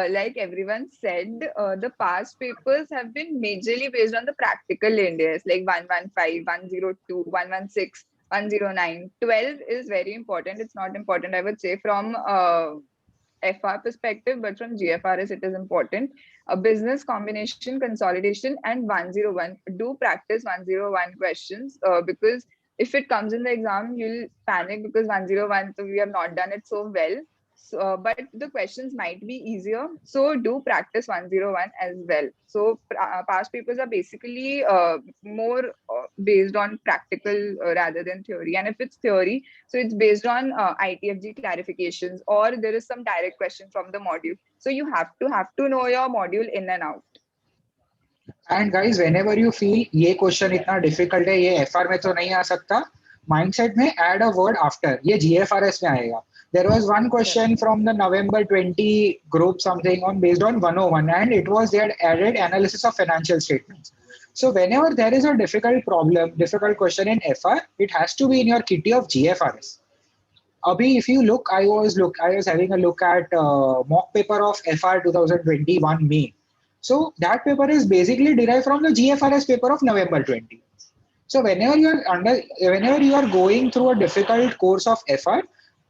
like everyone said, the past papers have been majorly based on the practical indices like 115, 102, 116. 109. 12 is very important. It's not important, I would say, from FR perspective, but from GFRS, it is important. A business combination, consolidation, and 101. Do practice 101 questions because if it comes in the exam, you'll panic because 101, so we have not done it so well. So, but the questions might be easier. So do practice 101 as well. So past papers are basically more based on practical rather than theory. And if it's theory, so it's based on ITFG clarifications or there is some direct question from the module. So you have to know your module in and out. And guys, whenever you feel ये question इतना difficult है, ये FR में तो नहीं आ सकता, mindset में add a word after. ये GFRS में आएगा. There was one question from the November 20 group something on based on 101 and it was they had added analysis of financial statements. So whenever there is a difficult question in FR, it has to be in your kitty of GFRS. Abhi, if you look, I was having a look at mock paper of FR 2021 May. So that paper is basically derived from the GFRS paper of November 20. So whenever you are going through a difficult course of FR,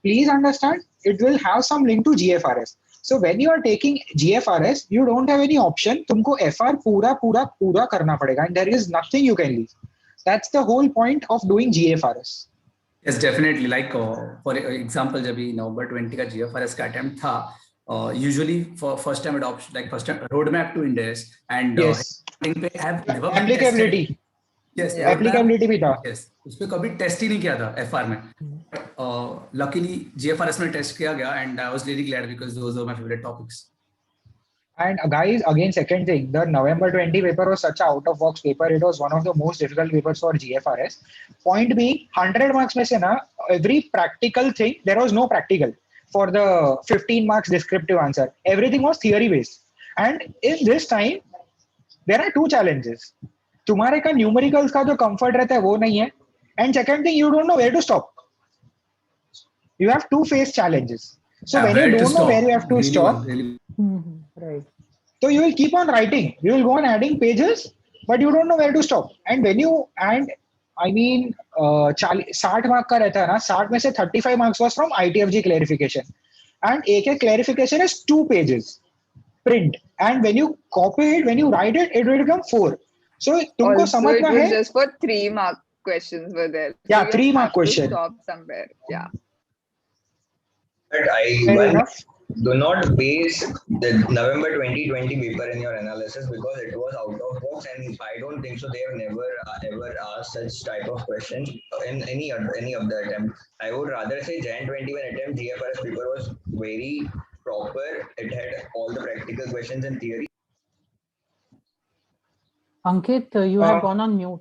please understand it will have some link to GFRS. So when you are taking GFRS, you don't have any option. तुमको FR पूरा करना पड़ेगा, and there is nothing you can leave. That's the whole point of doing GFRS. Yes, definitely. Like for example, जब भी November 20 का GFRS का attempt था, usually for first time adoption, like first time roadmap to Ind AS and Yes. पे have never been Applicability. tested. Yes, Yeah. Applicability भी था. Yes, उस पे कभी टेस्ट ही नहीं किया था FR में. Luckily GFRS में टेस्ट किया गया, and I was really glad because those were my favorite topics. And guys, again, second thing, the November 20 paper was such a out-of-box paper. It was one of the most difficult papers for GFRS. Point being, 100 marks में से ना, every practical thing, there was no practical for the 15 marks descriptive answer. Everything was theory-based. And in this time, there are two challenges. तुम्हारे का numericals का जो comfort रहता है वो नहीं है. And second thing, you don't know where to stop. You have two face challenges. So when you don't know where you have to stop, Right. so you will keep on writing. You will go on adding pages, but you don't know where to stop. And when you I mean, 60 mark का रहता है ना, 60 में से 35 marks was from ITFG clarification, and एक clarification is 2 pages print. And when you copy it, when you write it, it will become 4. So तुमको Also, it समझना was है. just for 3 mark questions were there. So Yeah, you 3 mark have to question. Stop somewhere. Yeah. But Fair enough. do not base the November 2020 paper in your analysis because it was out of box, and I don't think so. They have never ever asked such type of questions in any of the attempt. I would rather say Jan 21 attempt GFRS paper was very proper. It had all the practical questions and theory. Ankit, you have gone on mute.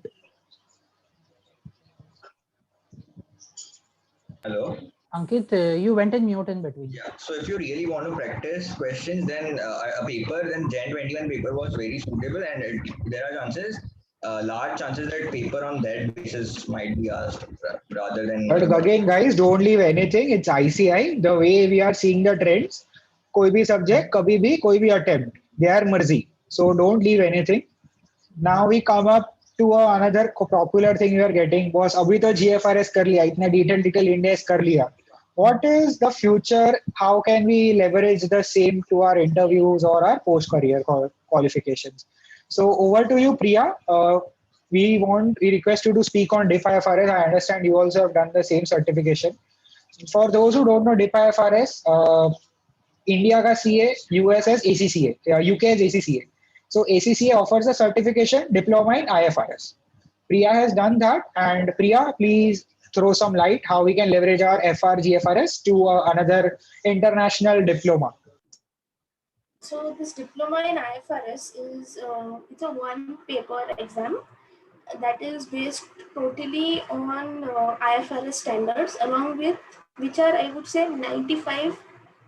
Hello. Ankit, you went in mute in between. Yeah. So if you really want to practice questions, then a paper, then Jan 21 paper was very suitable, and there are chances, large chances that paper on that basis might be asked rather than. But again, guys, don't leave anything. It's ICI. The way we are seeing the trends, कोई भी subject, कभी भी कोई भी attempt, their mercy. So don't leave anything. Now we come up to another popular thing we are getting. Boss, अभी तो GFRS कर लिया, इतना detail Ind AS कर लिया. What is the future? How can we leverage the same to our interviews or our post-career qualifications? So over to you, Priya. We request you to speak on DIP IFRS. I understand you also have done the same certification. For those who don't know DIP IFRS, India ka CA, US has ACCA, UK has ACCA. So ACCA offers a certification diploma in IFRS. Priya has done that, and Priya, please throw some light how we can leverage our FR GFRS to another international diploma. So this diploma in IFRS is it's a one paper exam that is based totally on IFRS standards, along with which are, I would say, 95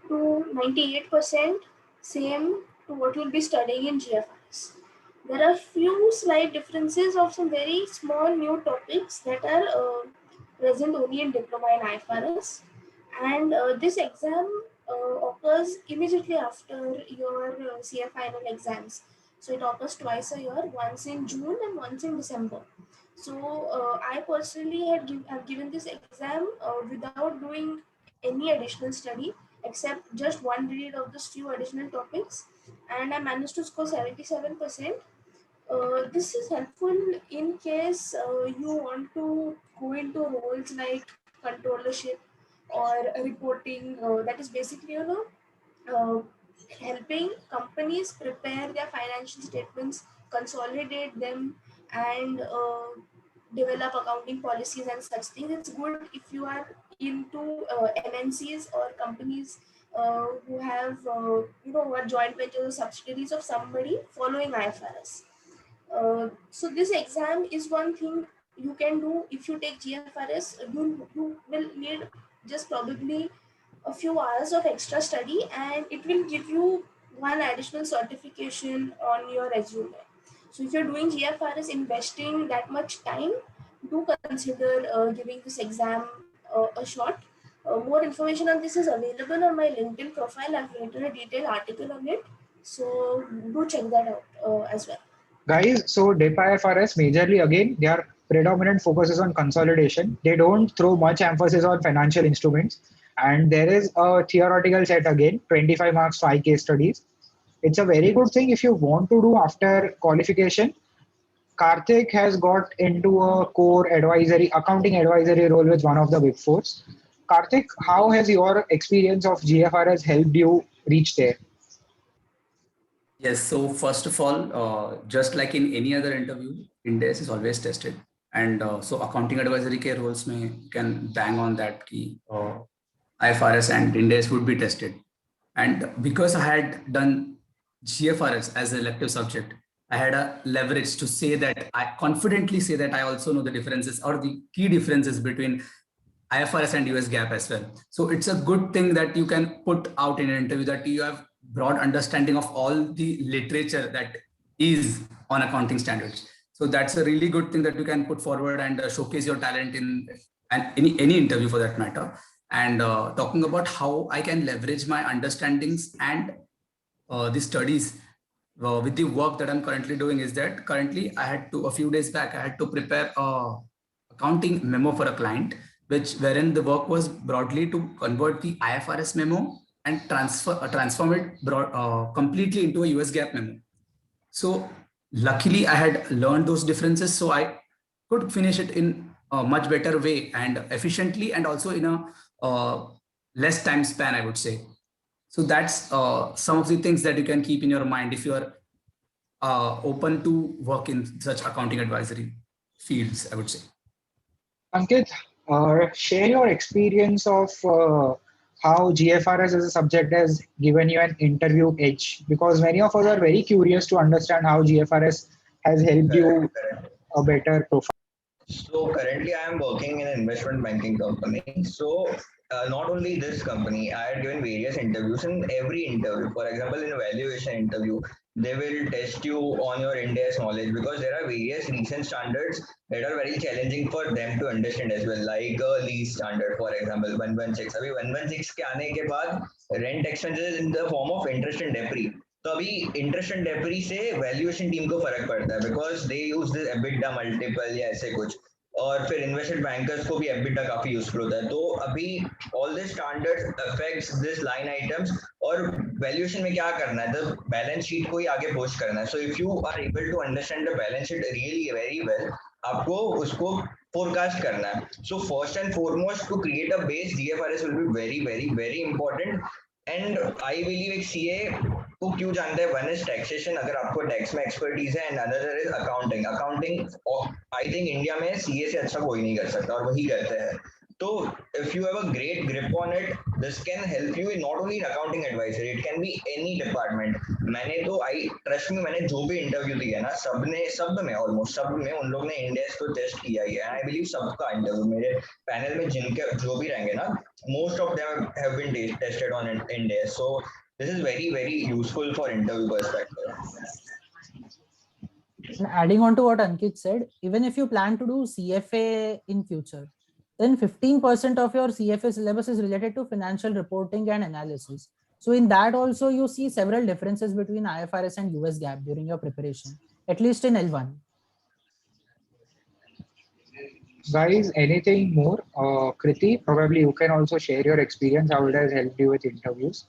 to 98% same to what you'll be studying in GFRS. There are few slight differences of some very small new topics that are present only in diploma in IFRS, and this exam occurs immediately after your CA final exams. So it occurs twice a year, once in June and once in December. So I personally have given this exam without doing any additional study except just one read of these few additional topics, and I managed to score 77%. This is helpful in case you want to go into roles like controllership or reporting. That is basically, helping companies prepare their financial statements, consolidate them, and develop accounting policies and such things. It's good if you are into MNCs or companies who have, who are joint ventures or subsidiaries of somebody following IFRS. So this exam is one thing you can do if you take GFRS. You will need just probably a few hours of extra study, and it will give you one additional certification on your resume. So if you're doing GFRS, investing that much time, do consider giving this exam a shot. More information on this is available on my LinkedIn profile. I've written a detailed article on it, so do check that out as well. Guys, so DIP IFRS majorly, again, their predominant focus is on consolidation. They don't throw much emphasis on financial instruments. And there is a theoretical set again, 25 marks, 5 case studies. It's a very good thing if you want to do after qualification. Karthik has got into a core advisory, accounting advisory role with one of the big fours. Karthik, how has your experience of GFRS helped you reach there? Yes, so first of all, just like in any other interview, Ind-AS is always tested. And so accounting advisory के roles में can bang on that key. IFRS and Ind-AS would be tested. And because I had done GFRS as an elective subject, I had a leverage to say that I confidently say that I also know the differences or the key differences between IFRS and US GAAP as well. So it's a good thing that you can put out in an interview that you have broad understanding of all the literature that is on accounting standards. So that's a really good thing that you can put forward and showcase your talent in any interview for that matter. And talking about how I can leverage my understandings and the studies with the work that I'm currently doing is that currently a few days back, I had to prepare a accounting memo for a client, wherein the work was broadly to convert the IFRS memo and transform it completely into a US GAAP memo. So luckily I had learned those differences, so I could finish it in a much better way and efficiently, and also in a less time span, I would say. So that's some of the things that you can keep in your mind if you are open to work in such accounting advisory fields, I would say. Ankit, share your experience of how GFRS as a subject has given you an interview edge, because many of us are very curious to understand how GFRS has helped you a better profile. So currently I am working in an investment banking company. So not only this company, I had given various interviews. In every interview, for example, in a valuation interview, they will test you on your Ind-AS knowledge, because there are various recent standards that are very challenging for them to understand as well, like lease standard, for example, 116. अभी 116 के आने के बाद rent expenses in the form of interest and depre. तो अभी interest and डेप्री से valuation team को फर्क पड़ता है, because they use this EBITDA multiple या ऐसे कुछ, और फिर इन्वेस्टेड बैंकर्स को भी एबिटा काफी यूजफुल होता है. तो अभी all this standards affects this line items, और वैल्यूएशन में क्या करना है, द बैलेंस शीट को ही आगे पोस्ट करना है. So if you are able to understand the balance sheet really very well, आपको उसको फोरकास्ट करना है. So first and foremost to create a base, GFRS will be very very very important. And I believe एक CA को क्यों जानते हैं, one is taxation, अगर आपको टैक्स में एक्सपर्टीज है, and another is accounting. I think India में सीए से अच्छा कोई नहीं कर सकता, और वही करते हैं. तो if you have a great grip on it, this can help you in not only in accounting advisory, it can be any department. मैंने तो trust me, मैंने जो भी इंटरव्यू दिया ना, सब में ऑलमोस्ट सब में उन लोग ने Ind-AS को टेस्ट किया ही है. आई बिलीव सबका इंटरव्यू, मेरे पैनल में जिनके जो भी रहेंगे ना, most of them have been tested on Ind-AS. So this is very very useful for interview perspective. And adding on to what Ankit said, even if you plan to do CFA in future, then 15% of your CFA syllabus is related to financial reporting and analysis. So in that also you see several differences between IFRS and US GAAP during your preparation, at least in L1. Guys, anything more? Kriti, probably you can also share your experience, how it has helped you with interviews.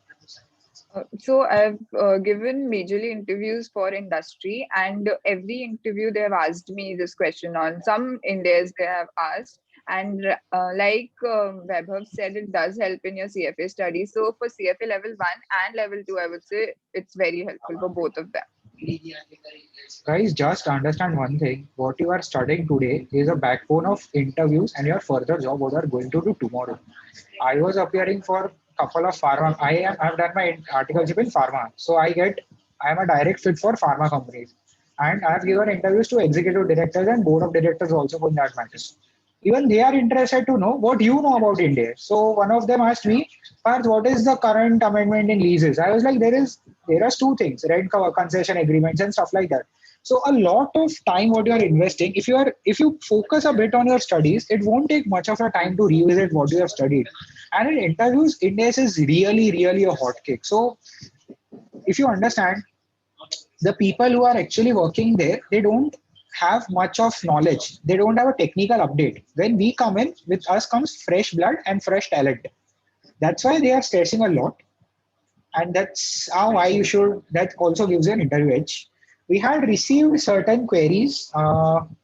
So I've given majorly interviews for industry, and every interview they have asked me this question. On some Ind-AS they have asked, and like Vaibhav said, it does help in your CFA studies. So for CFA level 1 and level 2, I would say it's very helpful for both of them. Guys, just understand one thing. What you are studying today is a backbone of interviews and your further job, what you are going to do tomorrow. I was appearing for couple of pharma. I've done my articleship in pharma, so I am a direct fit for pharma companies, and I've given interviews to executive directors and board of directors also for that matter. Even they are interested to know what you know about India. So one of them asked me, Parth, what is the current amendment in leases? I was like, there are two things, rent concession agreements and stuff like that. So a lot of time what you are investing, if you focus a bit on your studies, it won't take much of a time to revisit what you have studied. And in interviews, Ind-AS is really, really a hot cake. So if you understand, the people who are actually working there, they don't have much of knowledge. They don't have a technical update. When we come in, with us comes fresh blood and fresh talent. That's why they are stressing a lot. And that's how why you should, that also gives you an interview edge. We had received certain queries from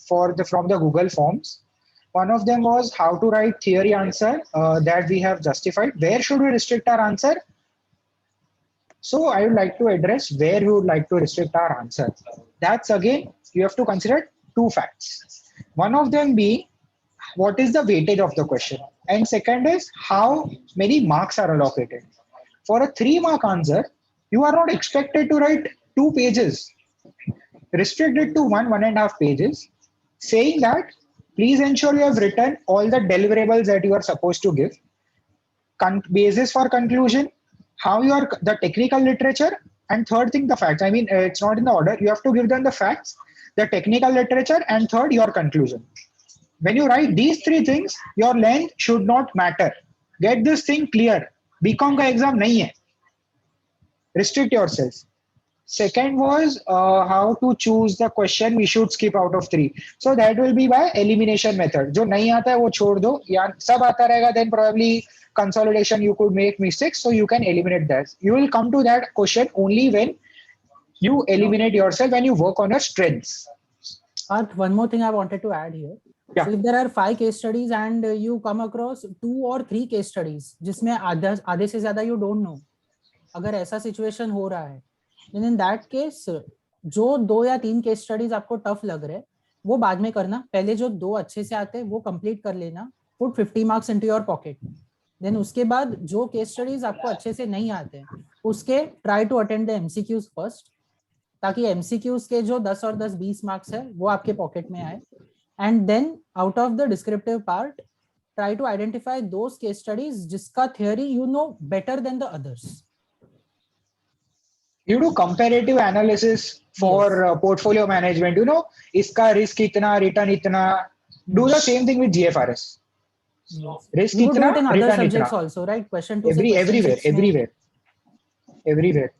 the Google Forms. One of them was how to write theory answer that we have justified. Where should we restrict our answer? So I would like to address where we would like to restrict our answer. That's again, you have to consider two facts. One of them being what is the weightage of the question, and second is how many marks are allocated. For a 3-mark answer, you are not expected to write 2 pages. Restrict it to 1.5 pages, saying that please ensure you have written all the deliverables that you are supposed to give, basis for conclusion, how you are the technical literature, and third thing the facts. I mean, it's not in the order. You have to give them the facts, the technical literature, and third your conclusion. When you write these 3 things, your length should not matter. Get this thing clear. BCom का exam नहीं है. Restrict yourself. Second was how to choose the question we should skip out of 3. So that will be by elimination method. जो नहीं आता है वो छोड़ दो. यार सब आता रहेगा, then probably consolidation you could make mistakes, so you can eliminate that. You will come to that question only when you eliminate yourself, when you work on your strengths. One more thing I wanted to add here. Yeah. So if there are 5 case studies and you come across 2 or 3 case studies जिसमें आधे से ज्यादा you don't know, अगर ऐसा situation हो रहा है, then in that case जो 2 या 3 केस स्टडीज आपको टफ लग रहे वो बाद में करना, पहले जो 2 अच्छे से आते हैं वो कंप्लीट कर लेना, put 50 marks into your pocket. Then उसके बाद जो केस स्टडीज आपको अच्छे से नहीं आते हैं उसके try to attend the MCQs first, ताकि एमसीक्यूज के जो 10 और 10-20 मार्क्स है वो आपके पॉकेट में आए. And then out of the descriptive part try to identify those case studies जिसका theory you know better than the others. You do comparative analysis for portfolio management. You know, iska risk itna, return itna. Do the same thing with GFRS. Yes. Risk You do itna, it in other return subjects itna. also, right? Question to say Everywhere.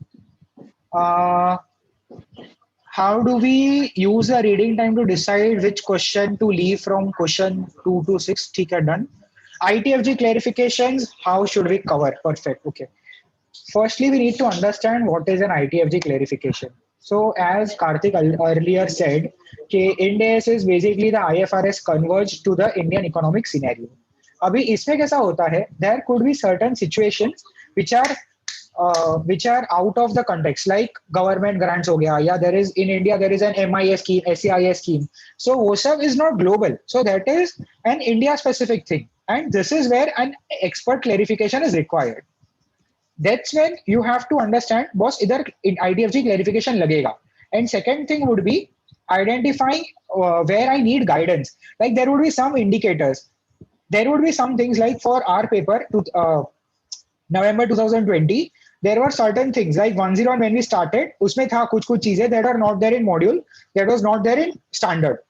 How do we use a reading time to decide which question to leave from question 2 to 6? ठीक है, done. ITFG clarifications, how should we cover? Perfect. Okay. Firstly, we need to understand what is an ITFG clarification. So, as Karthik earlier said, Ind AS is basically the IFRS converged to the Indian economic scenario. अभी इसमें कैसा होता है? There could be certain situations which are out of the context, like government grants हो गया, या there is in India there is an MIS scheme, SEIS scheme. So वो सब is not global. So that is an India specific thing, and this is where an expert clarification is required. That's when you have to understand, boss, either in ITFG clarification lagega. And second thing would be identifying where I need guidance. Like there would be some indicators. There would be some things like for our paper to November 2020, there were certain things like 101 when we started, usme tha kuch cheeze that are not there in module, that was not there in standard.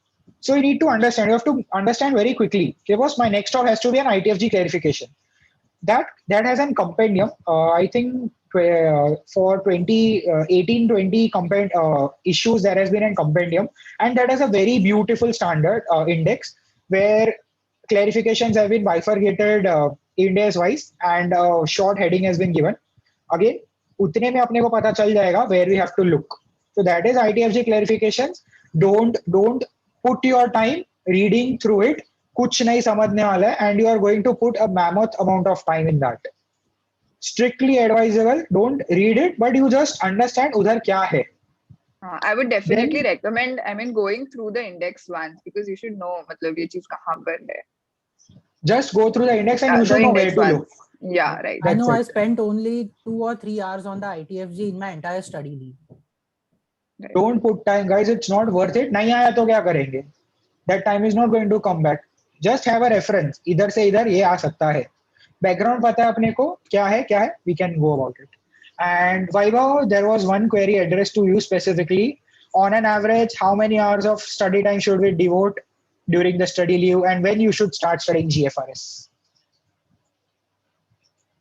So you need to understand, you have to understand very quickly. Okay, boss, my next stop has to be an ITFG clarification. That has an compendium. I think for 18-20 issues there has been a compendium, and that is a very beautiful standard index where clarifications have been bifurcated index wise, and short heading has been given. Again, उतने में अपने को पता चल जाएगा where we have to look. So that is ITFG clarifications. Don't put your time reading through it. कुछ नहीं समझने वाला है, and you are going to put a mammoth amount of time in that. Strictly advisable, don't read it, but you just understand उधर क्या है. I would definitely recommend, going through the index once, because you should know मतलब ये चीज कहाँ पर है. Just go through the index and you should know where to look. Yeah, right. I know I spent only 2 or 3 hours on the ITFG in my entire study leave. Right. Don't put time, guys. It's not worth it. नहीं आया तो क्या करेंगे? That time is not going to come back. Just have a reference. इधर से इधर ये आ सकता है. Background पता है अपने को क्या है? We can go about it. And Vaibhav, there was one query addressed to you specifically. On an average, how many hours of study time should we devote during the study leave, and when you should start studying GFRS?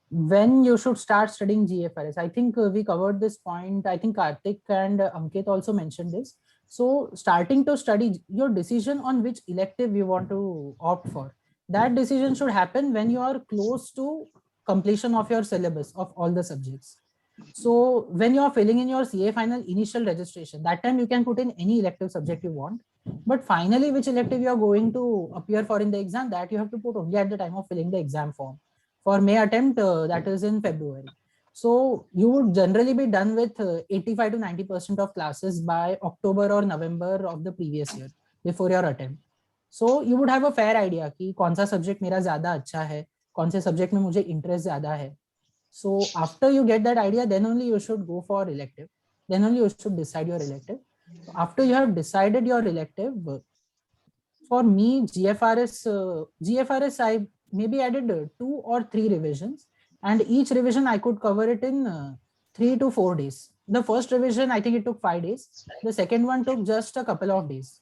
When you should start studying GFRS, I think we covered this point. I think Karthik and Ankit also mentioned this. So starting to study, your decision on which elective you want to opt for, that decision should happen when you are close to completion of your syllabus of all the subjects. So when you're filling in your CA final initial registration, that time you can put in any elective subject you want. But finally, which elective you are going to appear for in the exam, that you have to put only at the time of filling the exam form. For May attempt, that is in February. So you would generally be done with 85 to 90% of classes by October or November of the previous year before your attempt. So you would have a fair idea कि कौन सा subject मेरा ज़्यादा अच्छा है, कौन से subject में मुझे interest ज़्यादा है. So after you get that idea, then only you should go for elective. Then only you should decide your elective. After you have decided your elective, for me, GFRS, I maybe added 2 or 3 revisions, and each revision I could cover it in 3 to 4 days. The first revision, I think it took 5 days. The second one took just a couple of days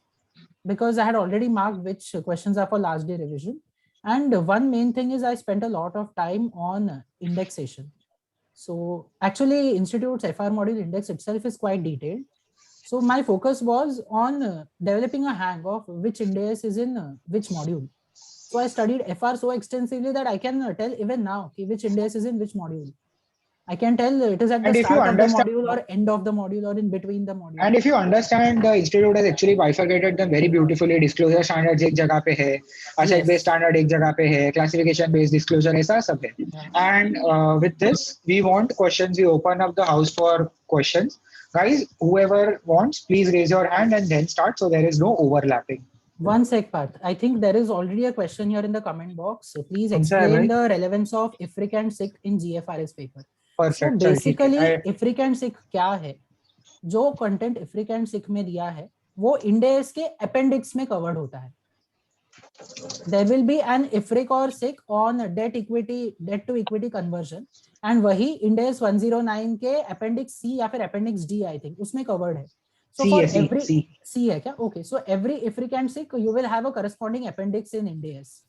because I had already marked which questions are for last day revision. And one main thing is I spent a lot of time on indexation. So actually Institute's FR module index itself is quite detailed. So my focus was on developing a hang of which index is in which module. So I studied FR so extensively that I can tell even now which index is in which module. I can tell it is at the start of the module or end of the module or in between the module. And if you understand, the institute has actually bifurcated them very beautifully. Disclosure standards एक जगह पे है, asset based standard एक जगह पे है, classification based disclosure ऐसा सब है. And with this, we want questions. We open up the house for questions. Guys, whoever wants, please raise your hand and then start, so there is no overlapping. One sec, Parth. I think there is already a question here in the comment box. So please explain the relevance of IFRIC and SIC in GFRS paper. Perfect. So basically, IFRIC and SIC क्या है? जो content IFRIC and SIC में दिया है, वो इंडेस के appendix में covered होता है. There will be an IFRIC or SIC on debt to equity conversion, and वही इंडेस 109 के अपेंडिक्स C या फिर अपेंडिक्स D I think उसमें कवर्ड है. So for every C है क्या? Okay. So every IFRIC and SIC you will have a corresponding appendix in INDES.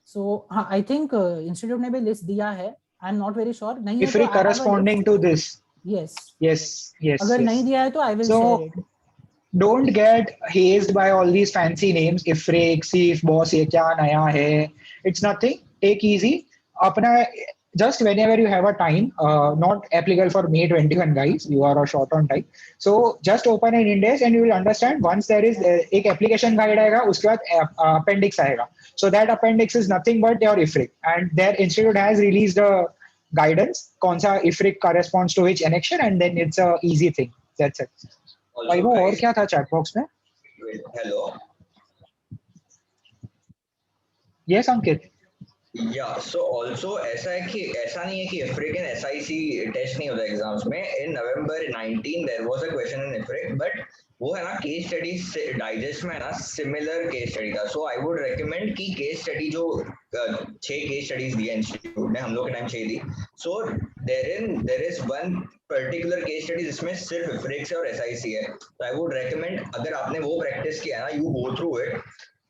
So I think institute ने भी list दिया है. I'm not very sure. नहीं है IFRIC corresponding to this. Yes. अगर नहीं दिया है तो I will share it. Don't get hazed by all these fancy names. IFRIC, SIF, boss, ये क्या नया है? It's nothing. Take easy. अपना just whenever you have a time, not applicable for May 21 guys, you are short on time. So just open an index and you will understand. Once there is एक application guide आएगा, उसके बाद appendix आएगा. So that appendix is nothing but your IFRIC, and their institute has released a guidance. कौन सा IFRIC corresponds to which annexure, and then it's a easy thing. That's it. भाई वो और क्या था chat box में? Hello. Yes, Ankit. Yeah, so also ऐसा नहीं है कि IFRIC and SIC टेस्ट नहीं होता एग्जाम्स में. In November 19 there was a question in IFRIC, but वो है ना केस स्टडी डाइजेस्ट में है ना सिमिलर केस स्टडी था. सो आई वुड रेकमेंड कि केस स्टडी जो 6 केस स्टडीज दिए इंस्टीट्यूट ने, हम लोग के टाइम 6 दी. So there is one particular case study जिसमें सिर्फ IFRIC से और SIC है. तो आई वुड रेकमेंड, अगर आपने वो प्रैक्टिस किया ना, you go through it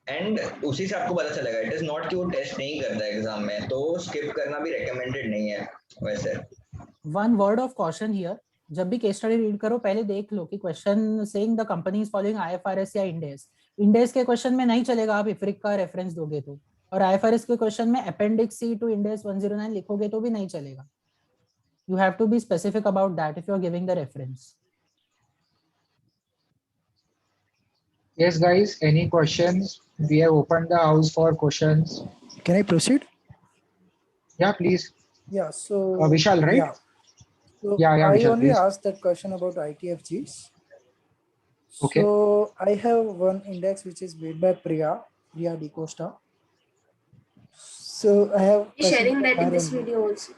and उसी से आपको पता चलेगा. इट इज नॉट कि वो टेस्ट नहीं करता एग्जाम में, तो स्किप करना भी रेकमेंडेड नहीं है वैसे. One word of caution here, जब भी केस स्टडी रीड करो पहले देख लो कि question saying the company is following IFRS या इंडेस के क्वेश्चन में नहीं चलेगा आप IFRIC का रेफरेंस दोगे तो, और IFRS के क्वेश्चन में अपेंडिक्स C टू इंडेस 109 लिखोगे तो भी नहीं चलेगा. You have to be specific about that if you are giving the reference. Yes, guys. Any questions? We have opened the house for questions. Can I proceed? Yeah, please. Yeah. So Vishal, right? Yeah. So Yeah, I Vishal, only please. asked that question about ITFGs. Okay. So I have one index which is made by Priya DeCosta. So I have Sharing that in this video also.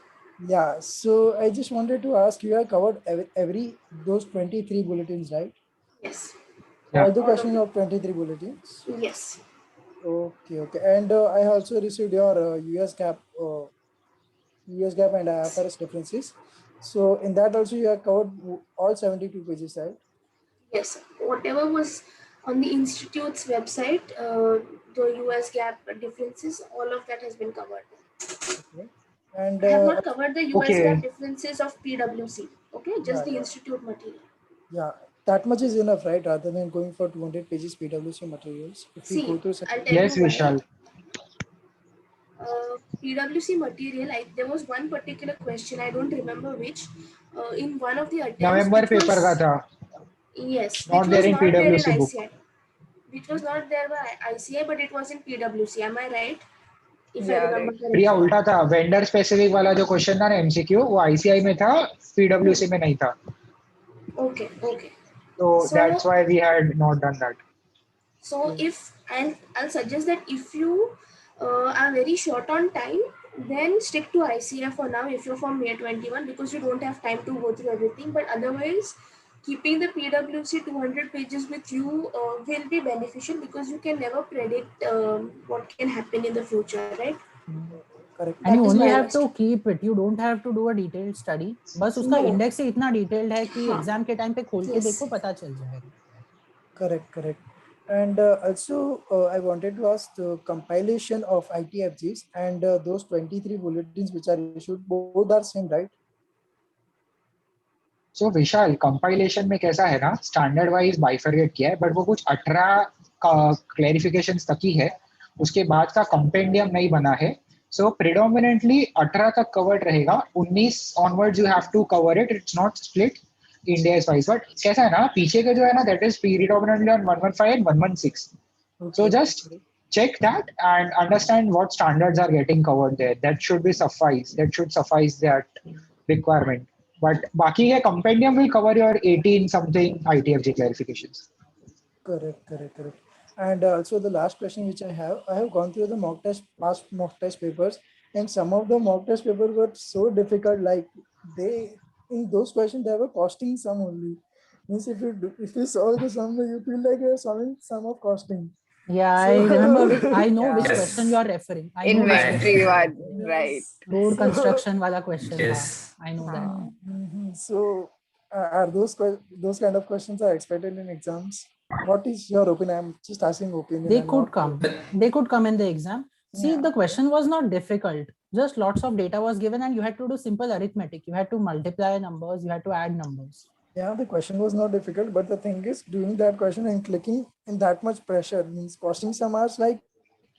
Yeah. So I just wanted to ask, you have covered every those 23 bulletins, right? Yes. All the questions of 23 bulletins. Yes. Okay. And I also received your US gap and IFRS differences. So in that also you have covered all 72 pages, right? Yes. Whatever was on the institute's website, the US gap differences, all of that has been covered. Okay. And I have not covered the US gap differences of PwC. Okay, just the institute material. Yeah, that much is enough, right? Rather than going for 200 pages PwC materials. If See, go through I'll tell Yes, you Vishal. PwC material, there was one particular question, I don't remember which, in one of the attempts. November which paper was- का था. Yes, Not which there was in not there in PwC book. ICI. Which was not there by ICI, but it was in PwC. Am I right? If I Yeah, remember right. correctly. प्रिया उल्टा था. Vendor specific वाला जो question था ना MCQ वो ICI में था, पीडब्ल्यूसी में नहीं था. Okay, okay. So that's why we had not done that. So if I'll suggest that if you are very short on time, then stick to ICI for now if you're from May 21, because you don't have time to go through everything. But otherwise, keeping the PwC 200 pages with you will be beneficial, because you can never predict what can happen in the future, right? Correct. And you That is only my have to last. keep it. You don't have to do a detailed study. बस उसका No. Index ही इतना detailed है कि हाँ. Exam के time पे खोल के Yes. देखो पता चल जाएगा. Correct, correct. And also, I wanted to ask the compilation of ITFGs and those 23 bulletins which are issued, both are same, right? So Vishal, compilation में कैसा है ना, स्टैंडर्ड वाइज बाइफरकेट किया है, बट वो कुछ 18 क्लैरिफिकेशंस तक ही है. उसके बाद का कंपेंडियम नहीं बना है. सो प्रिडोमिनेंटली 18 तक कवर्ड रहेगा. 19 onwards you have to cover it. It's not split India wise. But कैसा है ना, पीछे के जो है ना, that is predominantly on 115 and 116. So just check that and understand what standards are getting covered there. That should be suffice. That should suffice that requirement. But baki hai compendium will cover your 18 something ITFG clarifications. Correct, correct, correct. And also the last question which I have gone through the mock test, past mock test papers, and some of the mock test papers were so difficult. Like in those questions, they were costing sum only. Means if you solve the sum, you feel like you're solving sum of costing. Yeah, I So- remember. I know which Yes. question you are referring. I know which Inventory question. one, right? Road So- construction वाला question था. Yes. I know that. So are those kind of questions are expected in exams? What is your opinion? I'm just asking opinion. They I'm could not- come. They could come in the exam. See, Yeah. the question was not difficult. Just lots of data was given and you had to do simple arithmetic. You had to multiply numbers. You had to add numbers. Yeah, the question was not difficult, but the thing is, doing that question and clicking in that much pressure means costing some hours. Like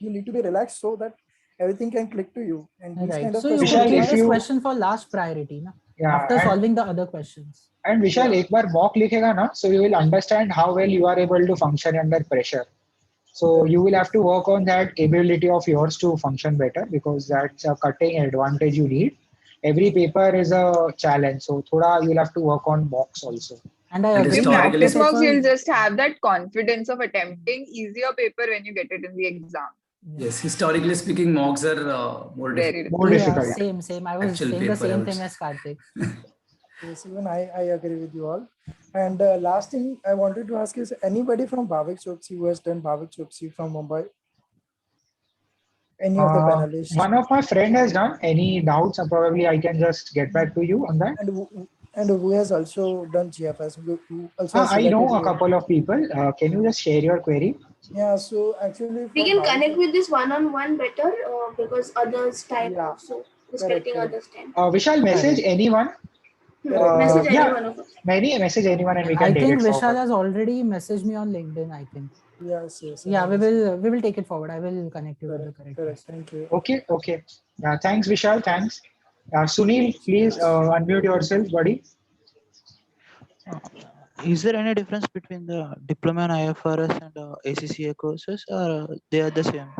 you need to be relaxed so that everything can click to you. And these Right. kind of So you questions could Vishal, keep if this you- question for last priority, na? Yeah. After solving the other questions. And Vishal, एक बार mock लिखेगा ना, so you will understand how well you are able to function under pressure. So you will have to work on that ability of yours to function better, because that's a cutting advantage you need. Every paper is a challenge, so thoda you'll have to work on mocks also. And I And agree. In mock historically- practice mocks, papers- you'll just have that confidence of attempting easier paper when you get it in the exam. Yes, historically speaking, mocks are more Very difficult. More Yeah, difficult. same. I was Actual saying the paper, I same would thing say. as Karthik. Yes, even I agree with you all. And last thing I wanted to ask is anybody from Bhavik Chopsi who has done Bhavik Chopsi from Mumbai? Any of the panelists? One of my friend has done. Any doubts? Probably I can just get back to you on that. And who has also done GFS? Who also has I know selected a GFS? couple of people. Can you just share your query? Yeah, so actually We from can Bhavik- connect with this one-on-one better, because others time Yeah. also, respecting correct. others time. Vishal, message anyone. Message yeah. any one of us. Message anyone and we can I take think it Vishal forward. has already messaged me on LinkedIn, I think. Yes, yes. Yeah, we will take it forward. I will connect you with the correct Correct. person. Thank you. Okay. Thanks, Vishal. Thanks. Sunil, please unmute yourself, buddy. Is there any difference between the diploma in IFRS and ACCA courses, or they are the same?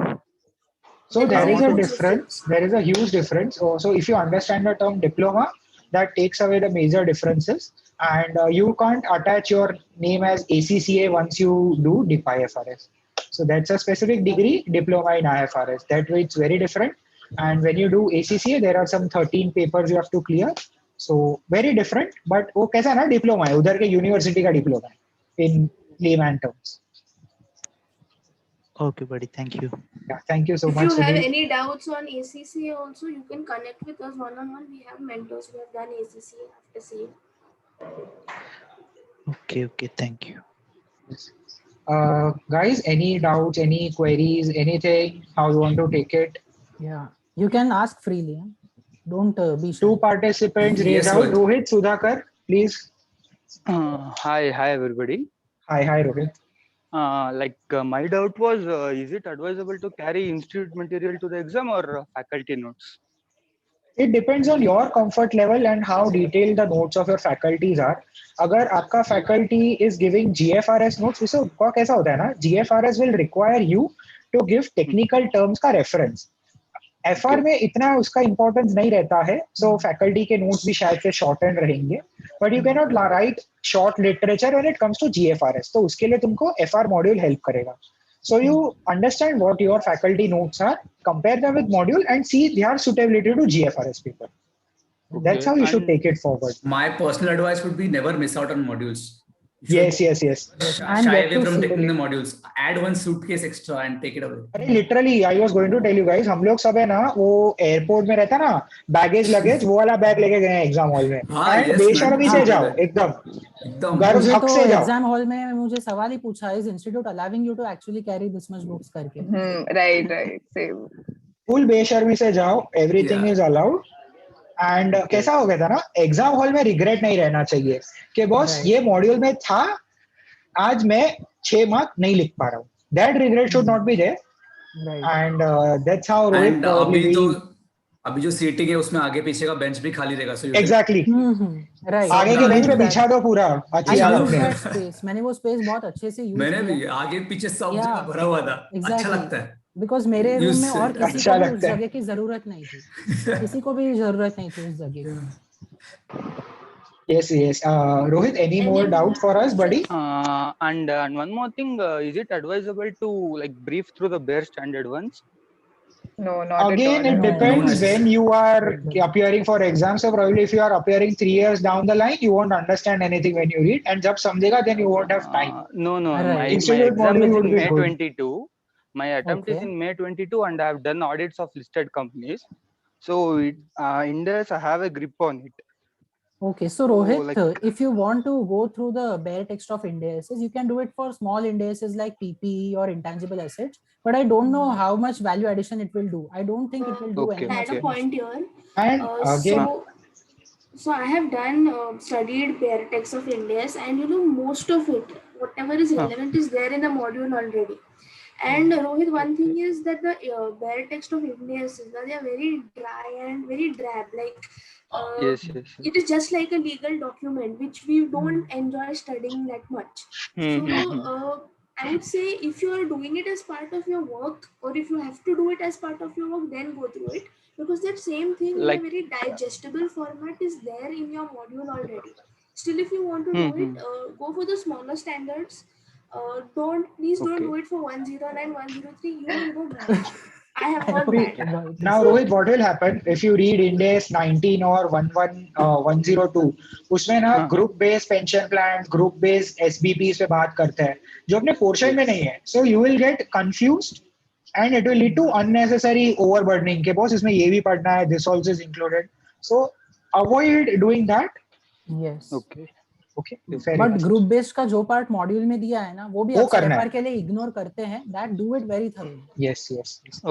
So There there is is a a huge difference. There is a huge difference. So if you understand the term diploma, that takes away the major differences, and you can't attach your name as ACCA once you do DIP IFRS. So that's a specific degree, diploma in IFRS. That way it's very different. And when you do ACCA, there are some 13 papers you have to clear. So very different. But वो कैसा ना diploma है, उधर के university का diploma है, in layman terms. Okay, buddy. Thank you. Yeah, thank you so If much, you have Sunil. any doubts on ACCA also, you can connect with us one-on-one. We have mentors who have done ACCA after same. Okay. Thank you. Guys, any doubts, any queries, anything, how you want to take it? Yeah, you can ask freely. Huh? Don't be shy. Two participants Yes, raised out. Rohit. Rohit, Sudhakar, please. Hi everybody. Hi, Rohit. My doubt was, is it advisable to carry institute material to the exam or faculty notes? It depends on your comfort level and how detailed the notes of your faculties are. अगर आपका faculty is giving GFRS notes, इससे का कैसा होता है ना, GFRS will require you to give technical terms का reference. FR में इतना उसका इम्पोर्टेंस नहीं रहता है, सो फैकल्टी के नोट्स भी शायद से शॉर्ट एंड रहेंगे, but you can not write short literature when it comes to GFRS, तो उसके लिए तुमको FR मॉड्यूल हेल्प करेगा. So you understand what your faculty notes are, compare them with module and see their suitability to GFRS paper. That's how you should take it forward. My personal advice would be never miss out on modules. Yes. Shy away from taking the modules. Add one suitcase extra and take it away. अरे literally, I was going to tell you guys, हम लोग सब है ना, वो airport में रहता ना, बैगेज लगेज, वो वाला बैग लेके गए एग्जाम हॉल में. एंड बेशर्मी से जाओ, एकदम गर्व हक से जाओ. एग्जाम हॉल में मुझे सवाल ही पूछा, is institute allowing you to actually carry this much books करके? Right same. फुल बेशर्मी से जाओ, एवरीथिंग इज अलाउड. एंड कैसा हो गया था ना, एग्जाम हॉल में रिग्रेट नहीं रहना चाहिए कि बॉस ये मॉड्यूल में था, आज मैं 6 मार्क नहीं लिख पा रहा हूँ. That regret should not be there. And that's how Rohit अभी जो सीटिंग है उसमें आगे पीछे का बेंच भी खाली रहेगा. सो एग्जैक्टली राइट, आगे के बेंच पे बिछा दो पूरा. अच्छी हालत में मैंने वो स्पेस बहुत अच्छे से यूज किया. मैंने भी आगे पीछे सब जगह भरा हुआ था. अच्छा लगता है बिकॉज मेरे रूम में और किसी को भी उस जगह की जरूरत नहीं थी. किसी को भी जरूरत नहीं थी उस जगह. Yes. Rohit, any more doubt for us, buddy? And one more thing, is it advisable to brief through the bare standard ones? No, not Again, at all. it depends when you are appearing for exams. So probably if you are appearing 3 years down the line, you won't understand anything when you read. And jab samjhega, then you won't have time. No. Right. My Institute exam module is would in be May good. 22. My attempt is in May 22, and I have done audits of listed companies. So in this, I have a grip on it. Okay, so Rohit, if you want to go through the bare text of Ind ASs, you can do it for small Ind ASs like PPE or intangible assets. But I don't know how much value addition it will do. I don't think it will do any. Add a point here. And again, so I have done studied bare text of Ind AS, and most of it, whatever is relevant, is there in the module already. And Rohit, one thing is that the bare text of Ind AS, they are very dry and very drab. Yes. It is just like a legal document which we don't enjoy studying that much. So I would say if you are doing it as part of your work, or if you have to do it as part of your work, then go through it, because that same thing in a very digestible format is there in your module already. Still, if you want to do it, go for the smaller standards. Please don't do it for 109, 103. You will go mad. I have heard that. Now, Rohit, what will happen if you read Ind AS 19 or 10102? उसमें ना group based pension plan, group based SBPs पे बात करते हैं जो अपने portion में नहीं है. So you will get confused and it will lead to unnecessary overburdening के बॉस इसमें ये भी पढ़ना है, this also is included. So avoid doing that. Yes. Okay. But group based का जो पार्ट मॉड्यूल में दिया है ना, वो भी पेपर के लिए इग्नोर करते हैं. That do it very thoroughly. Yes.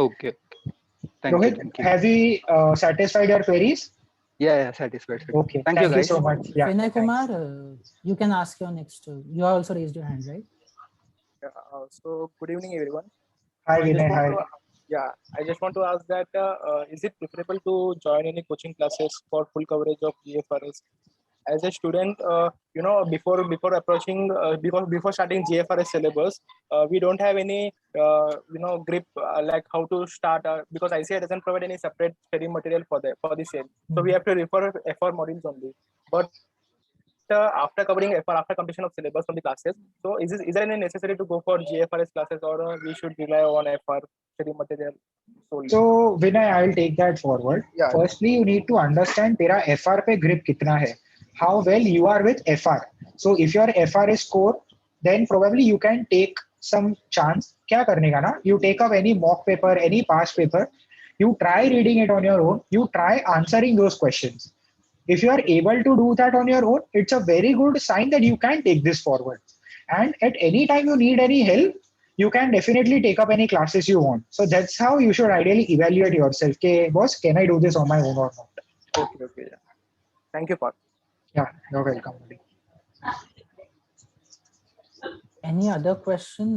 Okay. Rohit, have we satisfied your queries? Yeah, satisfied. Okay. Thank you guys so much. Yeah. Vinay Kumar, you can ask your next. You also raised your hand, right? So good evening, everyone. Hi, Vinay. Hi. I just want to ask that is it preferable to join any coaching classes for full coverage of GFRS? As a student, before approaching, before starting GFRS syllabus, we don't have any, grip like how to start, because ICI doesn't provide any separate study material for the same. So we have to refer FR modules only. But after covering FR, after completion of syllabus from the classes, so is there any necessary to go for GFRS classes, or we should rely on FR study material solely? So Vinay, I will take that forward. Yeah. Firstly, you need to understand तेरा FR पे grip कितना है. How well you are with FR. So if your FR is core, then probably you can take some chance. क्या करने का ना? You take up any mock paper, any past paper. You try reading it on your own. You try answering those questions. If you are able to do that on your own, it's a very good sign that you can take this forward. And at any time you need any help, you can definitely take up any classes you want. So that's how you should ideally evaluate yourself. Okay, boss, can I do this on my own or not? Okay. Yeah. Thank you, Parth. Yeah, you're welcome. Any other question?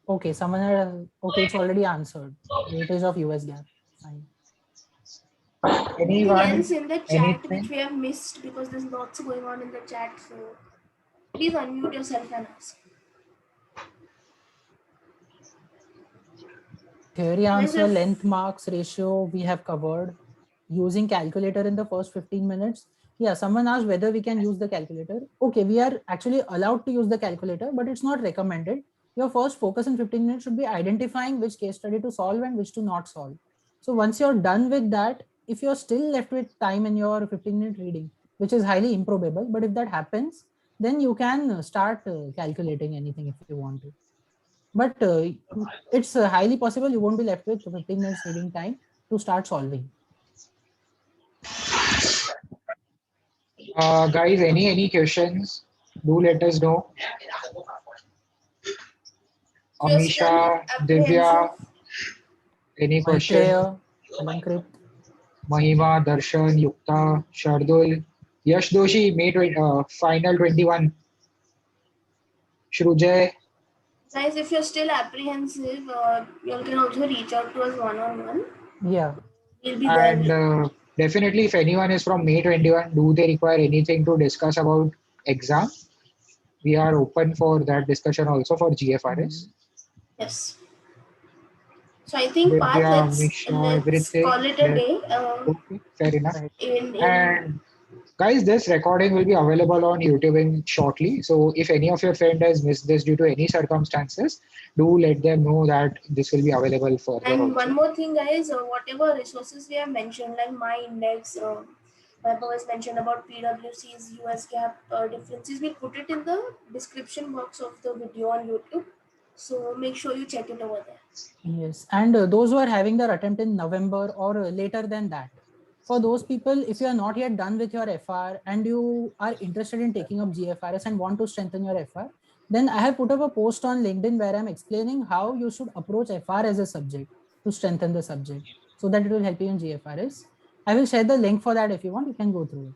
Okay, someone had, okay, it's already answered. Weightage of US gap. Fine. Anything Anyone? else in the chat Anything? which we have missed, because there's lots going on in the chat, so please unmute yourself and ask. Theory There's answer, a length, marks, ratio, we have covered. Using calculator in the first 15 minutes. Yeah, someone asked whether we can use the calculator. Okay, we are actually allowed to use the calculator, but it's not recommended. Your first focus in 15 minutes should be identifying which case study to solve and which to not solve. So once you're done with that, if you're still left with time in your 15-minute reading, which is highly improbable, but if that happens, then you can start calculating anything if you want to. But it's highly possible you won't be left with 15 minutes reading time to start solving. Guys, any questions? Do let us know. You're still Amisha, Divya, apprehensive. any question? Maitreya, Alankrit. Mahima, Darshan, Yukta, Shardul, Yash Doshi, final 21. Shrujay, Guys, if you're still apprehensive, you can also reach out to us one-on-one. Yeah. We'll be there. and definitely if anyone is from May 21, do they require anything to discuss about exam? We are open for that discussion also for GFRS. Yes. So I think, Parth, Divya, let's Misha, everything. call it a day. Okay, fair enough. In And guys, this recording will be available on YouTube shortly. So if any of your friend has missed this due to any circumstances, do let them know that this will be available further And also. one more thing, guys, whatever resources we have mentioned, like my index, Vaibhav has mentioned about PwC's US gap differences, we'll put it in the description box of the video on YouTube. So make sure you check it over there. Yes, and those who are having their attempt in November or later than that, for those people, if you are not yet done with your FR and you are interested in taking up GFRS and want to strengthen your FR, then I have put up a post on LinkedIn where I'm explaining how you should approach FR as a subject to strengthen the subject so that it will help you in GFRS. I will share the link for that if you want, you can go through it.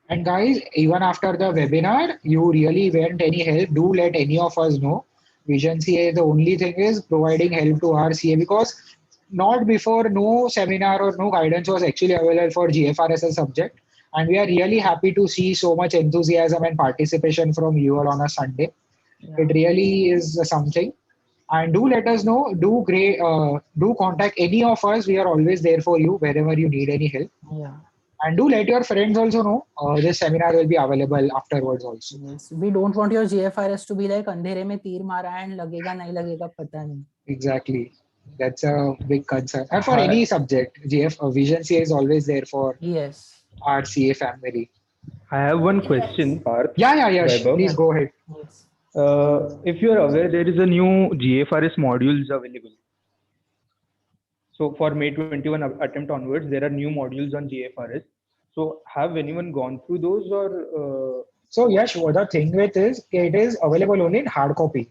And guys, even after the webinar, you really want any help, do let any of us know. Vision CA, the only thing is providing help to our CA because not before no seminar or no guidance was actually available for GFRS as a subject. And we are really happy to see so much enthusiasm and participation from you all on a Sunday. Yeah. It really is something. And do let us know, do contact any of us. We are always there for you wherever you need any help. Yeah. And do let your friends also know this seminar will be available afterwards also. Yes. We don't want your GFRS to be like अंधेरे में तीर मारा and लगेगा नहीं लगेगा पता नहीं. Exactly. That's a big concern. And for any subject, Vision CA is always there for our CA family. I have one question, Parth. Yeah, Vaibhav. please go ahead. Yes. If you are aware, there is a new GFRS modules available. So for May 21 attempt onwards, there are new modules on GFRS. So have anyone gone through those or? So Yash, what the thing with is, it is available only in hard copy.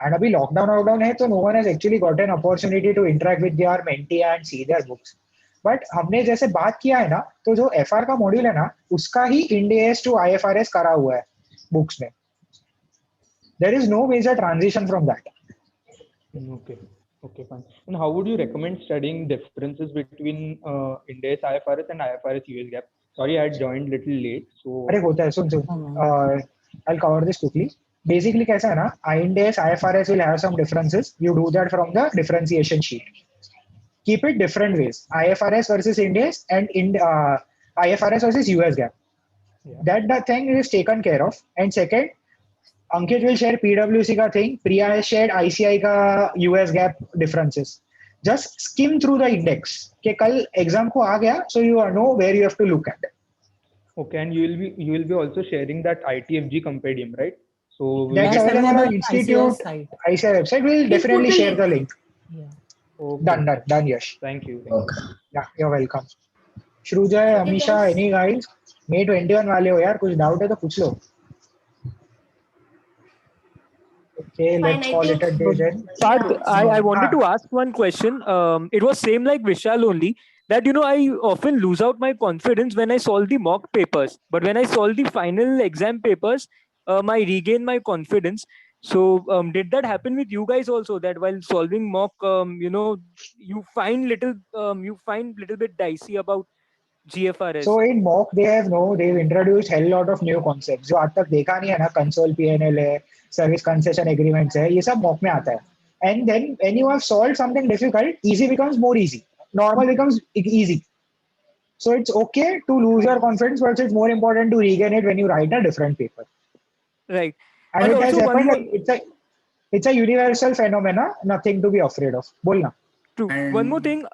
And अभी lockdown है, तो no one has actually got an opportunity to interact with their mentee and see their books. But हमने जैसे बात किया है ना, तो जो FR का मॉड्यूल है ना, उसका ही Ind AS to IFRS करा हुआ है books में. There is no major transition from that. Okay, fine. And how would you recommend studying differences between Ind AS IFRS and IFRS US gap? Sorry, I had joined little late. So. अरे होता है, सुन. I'll cover this quickly. Basically, कैसा है ना, Ind AS IFRS will have some differences. You do that from the differentiation sheet. Keep it different ways. IFRS versus Ind AS and IFRS versus US gap. Yeah. That thing is taken care of. And second, Ankit will share PwC ka thing. Priya has shared ICI ka US gap differences. Just skim through the index. कि कल exam को आ गया, so you know where you have to look at. Okay, and you will be also sharing that ITFG compendium, right? So that's available on Institute ICI website. We'll definitely share the link. Yeah. Okay. Done, Yash. Thank you. Okay. Yeah, you're welcome. Shrujay, Amisha, any guys? May 21 वाले हो यार, कुछ doubt है तो पूछ लो. Okay, let's call it a day then. Parth, I wanted to ask one question. It was same like Vishal only. That, I often lose out my confidence when I solve the mock papers. But when I solve the final exam papers, I regain my confidence. So did that happen with you guys also, that while solving mock, you find little bit dicey about GFRS? So in mock they've introduced hell lot of new concepts जो आज तक देखा नहीं है ना, console PNL है, service concession agreements है, ये सब mock में आता है. And then when you have solved something difficult, easy becomes more easy. Normal becomes easy. So it's okay to lose your confidence, but it's more important to regain it when you write a different paper. Right. And it has also happened. Like, it's a universal phenomena. Nothing to be afraid of. Bolna. True. One more thing,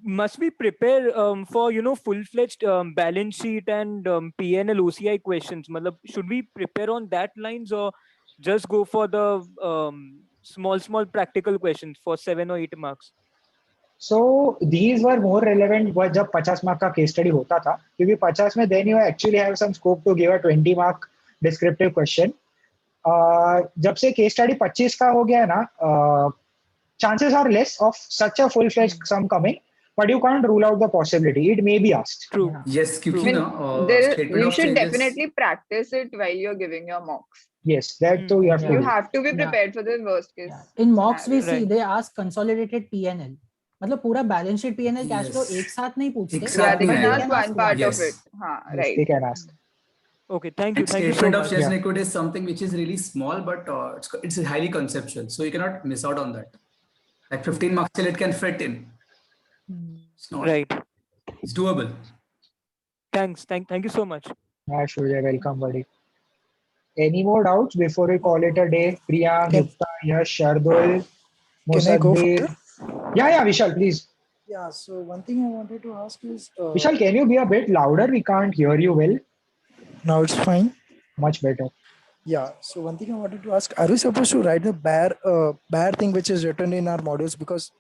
must we prepare for full-fledged balance sheet and PNL OCI questions? Matlab, should we prepare on that lines, or just go for the small practical questions for 7 or 8 marks? So these were more relevant जब 50 mark का case study होता था, क्योंकि 50 में then you actually have some scope to give a 20 mark descriptive question. जब से case study 25 का हो गया ना, chances are less of such a full-fledged sum coming, but you can't rule out the possibility. It may be asked. True. Yes, क्योंकि ना you should definitely practice it while you're giving your mocks. Yes, that too you have to. You have to be prepared for the worst case. In mocks we see they ask consolidated PNL. मतलब पूरा balance sheet PNL cash flow एक साथ नहीं पूछते. Yeah, they can ask one part of it. Right. They can ask. Okay, thank you. Thank you so Statement of much. shares and equity is something which is really small, but it's highly conceptual. So you cannot miss out on that. Like 15 marks till it can fit in. It's not. Right. It's doable. Thanks. Thank you so much. Shurya, welcome, buddy. Any more doubts before we call it a day? Priya, Gupta, Yash, Shardul, Can I go Musaddeq. Yeah, Vishal, please. Yeah, so one thing I wanted to ask is... Vishal, can you be a bit louder? We can't hear you well. Now it's fine. Much better. Yeah, so one thing I wanted to ask, are we supposed to write the bare thing which is written in our modules? Because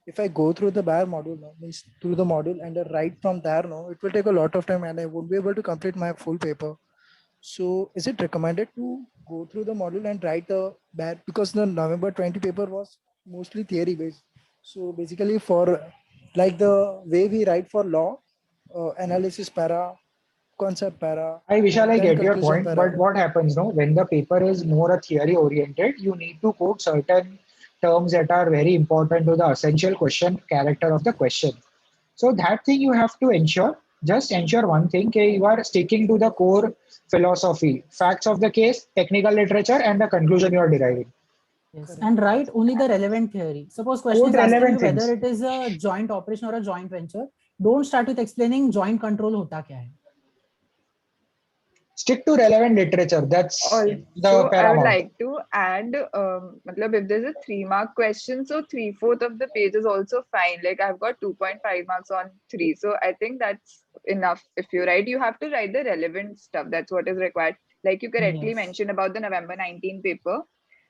if I go through the bare module, means through the module and write from there, it will take a lot of time and I won't be able to complete my full paper. So is it recommended to go through the module and write the bare, because the November 20 paper was mostly theory based. So basically for like the way we write for law, analysis para, concept para. Hi Vishal, I get your conclusion point, para. but what happens now when the paper is more a theory oriented, you need to quote certain terms that are very important to the essential question character of the question. So that thing you have to ensure. Just ensure one thing, you are sticking to the core philosophy, facts of the case, technical literature, and the conclusion you are deriving. Yes, and write only the relevant theory. Suppose question is asking you whether it is a joint operation or a joint venture. Don't start with explaining joint control hota kya hai. Stick to relevant literature. That's the paramount. I would like to add, if there's a 3-mark question, so 3/4 of the page is also fine. Like I've got 2.5 marks on 3. So I think that's enough. If you write, you have to write the relevant stuff. That's what is required. Like you correctly mentioned about the November 19 paper.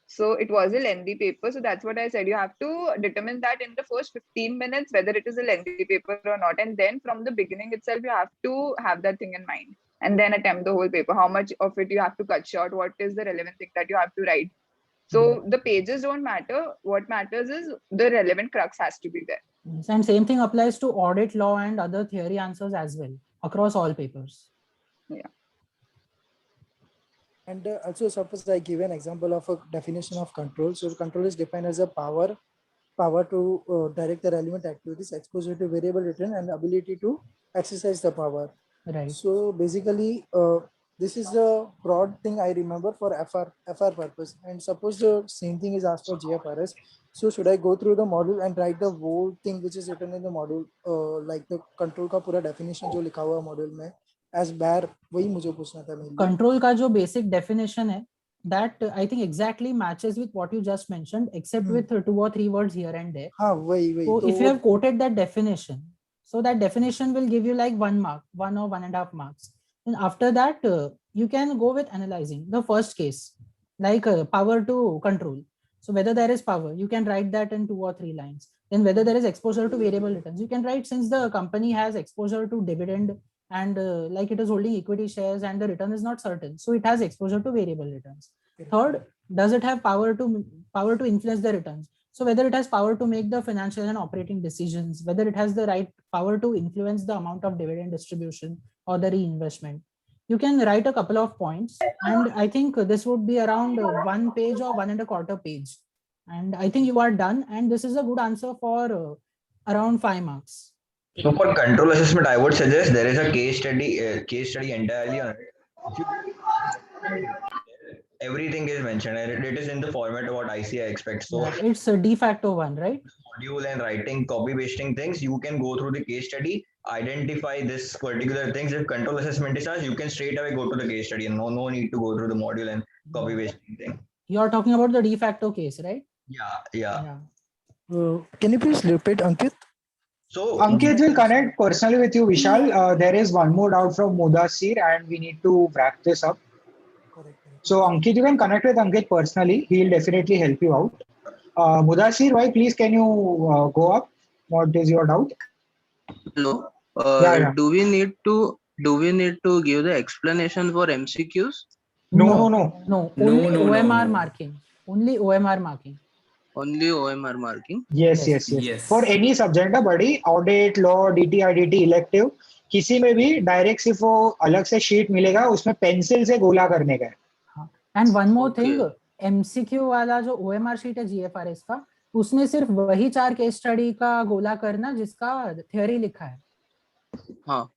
So it was a lengthy paper. So that's what I said. You have to determine that in the first 15 minutes, whether it is a lengthy paper or not. And then from the beginning itself, you have to have that thing in mind. And then attempt the whole paper. How much of it you have to cut short? What is the relevant thing that you have to write? So the pages don't matter. What matters is the relevant crux has to be there. Yes, and same thing applies to audit law and other theory answers as well across all papers. Yeah. And also suppose I give an example of a definition of control. So control is defined as a power to direct the relevant activities, exposure to variable return, and ability to exercise the power. Right. So basically, this is the broad thing I remember for FR purpose. And suppose the same thing is asked for GFRS. So should I go through the module and write the whole thing which is written in the module, like the control का पूरा definition जो लिखा हुआ module में as bare, वही मुझे पूछना था mainly. Control का जो basic definition है, that I think exactly matches with what you just mentioned, except with 2 or 3 words here and there. हाँ वही. So if you have quoted that definition, so that definition will give you like 1 mark, 1 or 1.5 marks. And after that, you can go with analyzing the first case, like power to control. So whether there is power, you can write that in 2 or 3 lines. Then whether there is exposure to variable returns, you can write since the company has exposure to dividend and like it is holding equity shares and the return is not certain. So it has exposure to variable returns. Third, does it have power to influence the returns? So whether it has power to make the financial and operating decisions, whether it has the right power to influence the amount of dividend distribution or the reinvestment. you can write a couple of points, and I think this would be around 1 page or 1.25 page. And I think you are done, and this is a good answer for around 5 marks. So for control assessment, I would suggest there is a case study entirely on it. Everything is mentioned, and it is in the format of what ICI expects. So Yeah, it's a de facto one, right? module and writing, copy pasting things, you can go through the case study, identify this particular things. If control assessment is asked, you can straight away go to the case study, and no need to go through the module and copy pasting thing. You're talking about the de facto case, right? Yeah. Can you please repeat, Ankit? So Ankit will connect personally with you, Vishal. There is one more doubt from Mudasir, and we need to wrap this up. So Ankit, you can connect with Ankit personally. He'll definitely help you out. Mudasir, why please can you go up? What is your doubt? Hello. Yeah. Do we need to give the explanation for MCQs? No. Only OMR marking. Only OMR marking. Only OMR marking. Yes. For any subject, buddy, audit, law, DT, IDT, elective, किसी में भी direct सिर्फ वो अलग से sheet मिलेगा, उसमें pencil से गोला करने का है. And one more thing, MCQ वाला जो OMR शीट है GFRS का, उसमें सिर्फ वही 4 केस स्टडी का गोला करना जिसका थ्योरी लिखा है. हाँ,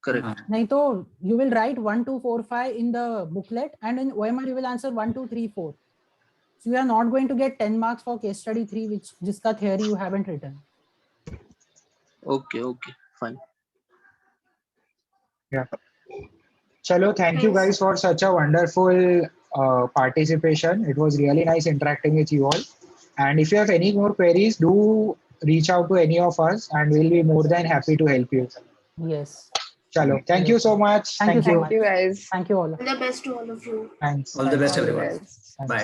correct. नहीं तो you will write 1, 2, 4, 5 in the booklet, and in OMR you will answer 1, 2, 3, 4. So you are not going to get 10 marks for case study 3, which जिसका theory you haven't written. Okay, fine. Yeah. Chalo, thank you guys for such a wonderful participation. It was really nice interacting with you all. And if you have any more queries, do reach out to any of us, and we'll be more than happy to help you. Yes. Chalo, thank you so much. Thank you so much. Thank you guys. Thank you all. All the best to all of you. Thanks. All the best, everyone. Bye.